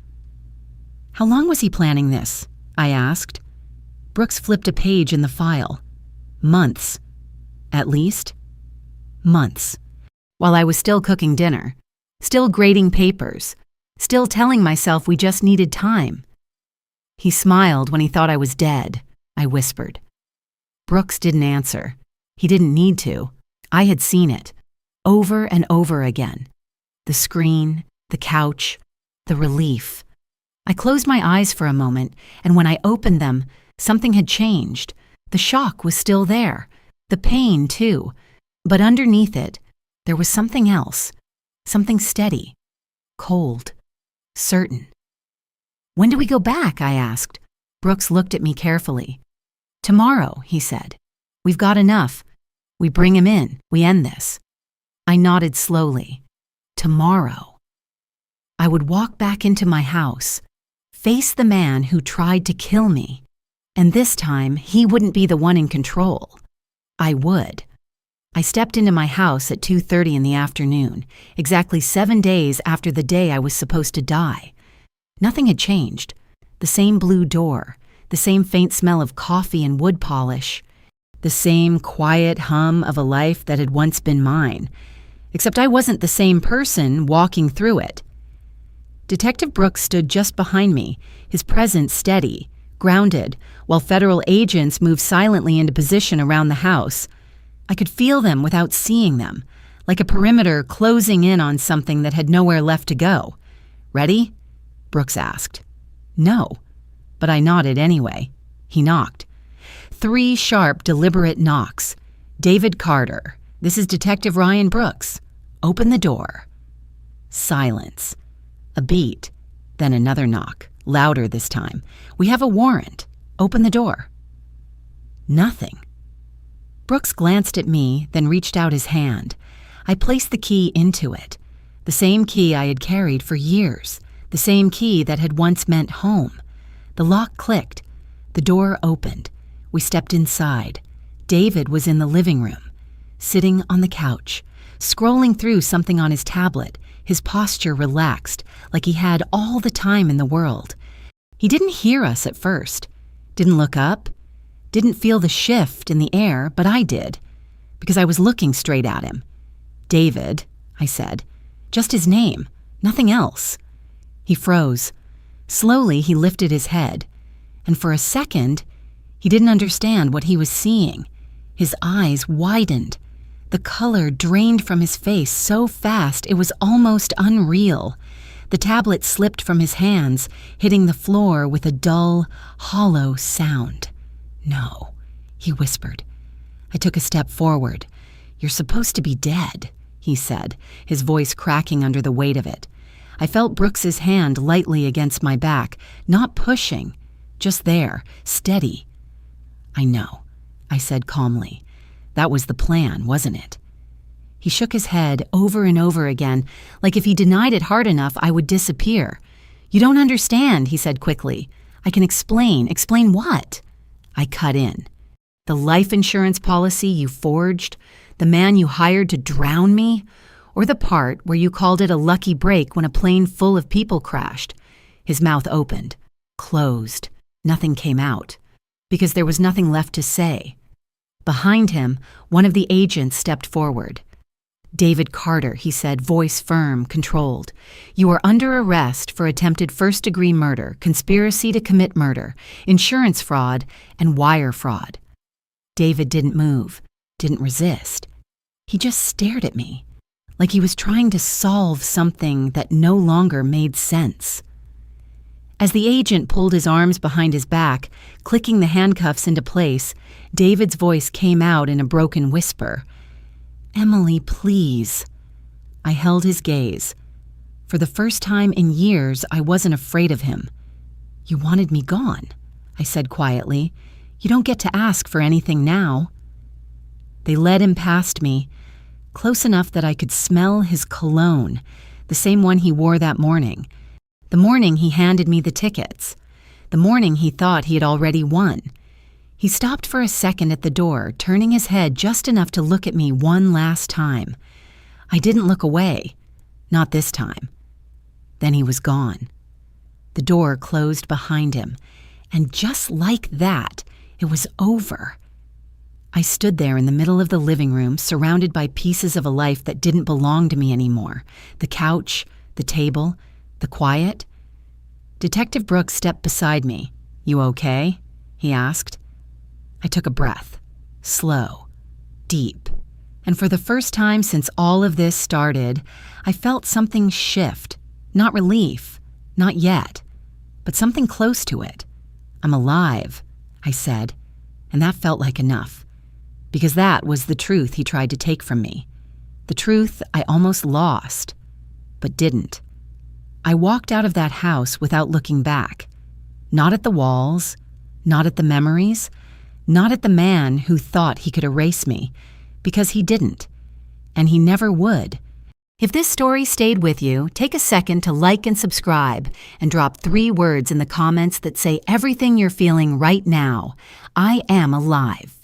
How long was he planning this? I asked. Brooks flipped a page in the file. Months. At least. Months. While I was still cooking dinner, still grading papers, still telling myself we just needed time. He smiled when he thought I was dead, I whispered. Brooks didn't answer. He didn't need to. I had seen it. Over and over again. The screen, the couch, the relief. I closed my eyes for a moment, and when I opened them, something had changed. The shock was still there. The pain, too. But underneath it, there was something else. Something steady. Cold. Certain. "When do we go back?" I asked. Brooks looked at me carefully. "Tomorrow," he said. "We've got enough. We bring him in. We end this." I nodded slowly. Tomorrow. I would walk back into my house, face the man who tried to kill me, and this time he wouldn't be the one in control. I would. I stepped into my house at 2:30 in the afternoon, exactly 7 days after the day I was supposed to die. Nothing had changed. The same blue door, the same faint smell of coffee and wood polish, the same quiet hum of a life that had once been mine, except I wasn't the same person walking through it. Detective Brooks stood just behind me, his presence steady, grounded, while federal agents moved silently into position around the house. I could feel them without seeing them, like a perimeter closing in on something that had nowhere left to go. "Ready?" Brooks asked. "No," but I nodded anyway. He knocked. 3 sharp, deliberate knocks. "David Carter, this is Detective Ryan Brooks. Open the door." Silence. A beat. Then another knock, louder this time. "We have a warrant. Open the door." Nothing. Brooks glanced at me, then reached out his hand. I placed the key into it. The same key I had carried for years. The same key that had once meant home. The lock clicked. The door opened. We stepped inside. David was in the living room, sitting on the couch, scrolling through something on his tablet, his posture relaxed, like he had all the time in the world. He didn't hear us at first, didn't look up, didn't feel the shift in the air, but I did, because I was looking straight at him. "David," I said. Just his name, nothing else. He froze. Slowly, he lifted his head, and for a second, he didn't understand what he was seeing. His eyes widened. The color drained from his face so fast it was almost unreal. The tablet slipped from his hands, hitting the floor with a dull, hollow sound. "No," he whispered. I took a step forward. "You're supposed to be dead," he said, his voice cracking under the weight of it. I felt Brooks's hand lightly against my back, not pushing, just there, steady. "I know," I said calmly. "That was the plan, wasn't it?" He shook his head over and over again, like if he denied it hard enough, I would disappear. "You don't understand," he said quickly. "I can explain. Explain what?" I cut in. "The life insurance policy you forged? The man you hired to drown me? Or the part where you called it a lucky break when a plane full of people crashed?" His mouth opened, closed. Nothing came out, because there was nothing left to say. Behind him, one of the agents stepped forward. "David Carter," he said, voice firm, controlled. "You are under arrest for attempted first-degree murder, conspiracy to commit murder, insurance fraud, and wire fraud." David didn't move, didn't resist. He just stared at me, like he was trying to solve something that no longer made sense. As the agent pulled his arms behind his back, clicking the handcuffs into place, David's voice came out in a broken whisper. "Emily, please." I held his gaze. For the first time in years, I wasn't afraid of him. "You wanted me gone," I said quietly. "You don't get to ask for anything now." They led him past me, close enough that I could smell his cologne, the same one he wore that morning. The morning he handed me the tickets. The morning he thought he had already won. He stopped for a second at the door, turning his head just enough to look at me one last time. I didn't look away. Not this time. Then he was gone. The door closed behind him, and just like that, it was over. I stood there in the middle of the living room, surrounded by pieces of a life that didn't belong to me anymore. The couch, the table, the quiet. Detective Brooks stepped beside me. "You okay?" he asked. I took a breath. slow, deep. And for the first time since all of this started, I felt something shift. Not relief, not yet, but something close to it. I'm alive, I said, and that felt like enough, because that was the truth he tried to take from me. The truth I almost lost, but didn't. I walked out of that house without looking back. Not at the walls, not at the memories, not at the man who thought he could erase me, because he didn't, and he never would. If this story stayed with you, take a second to like and subscribe, and drop 3 words in the comments that say everything you're feeling right now. I am alive.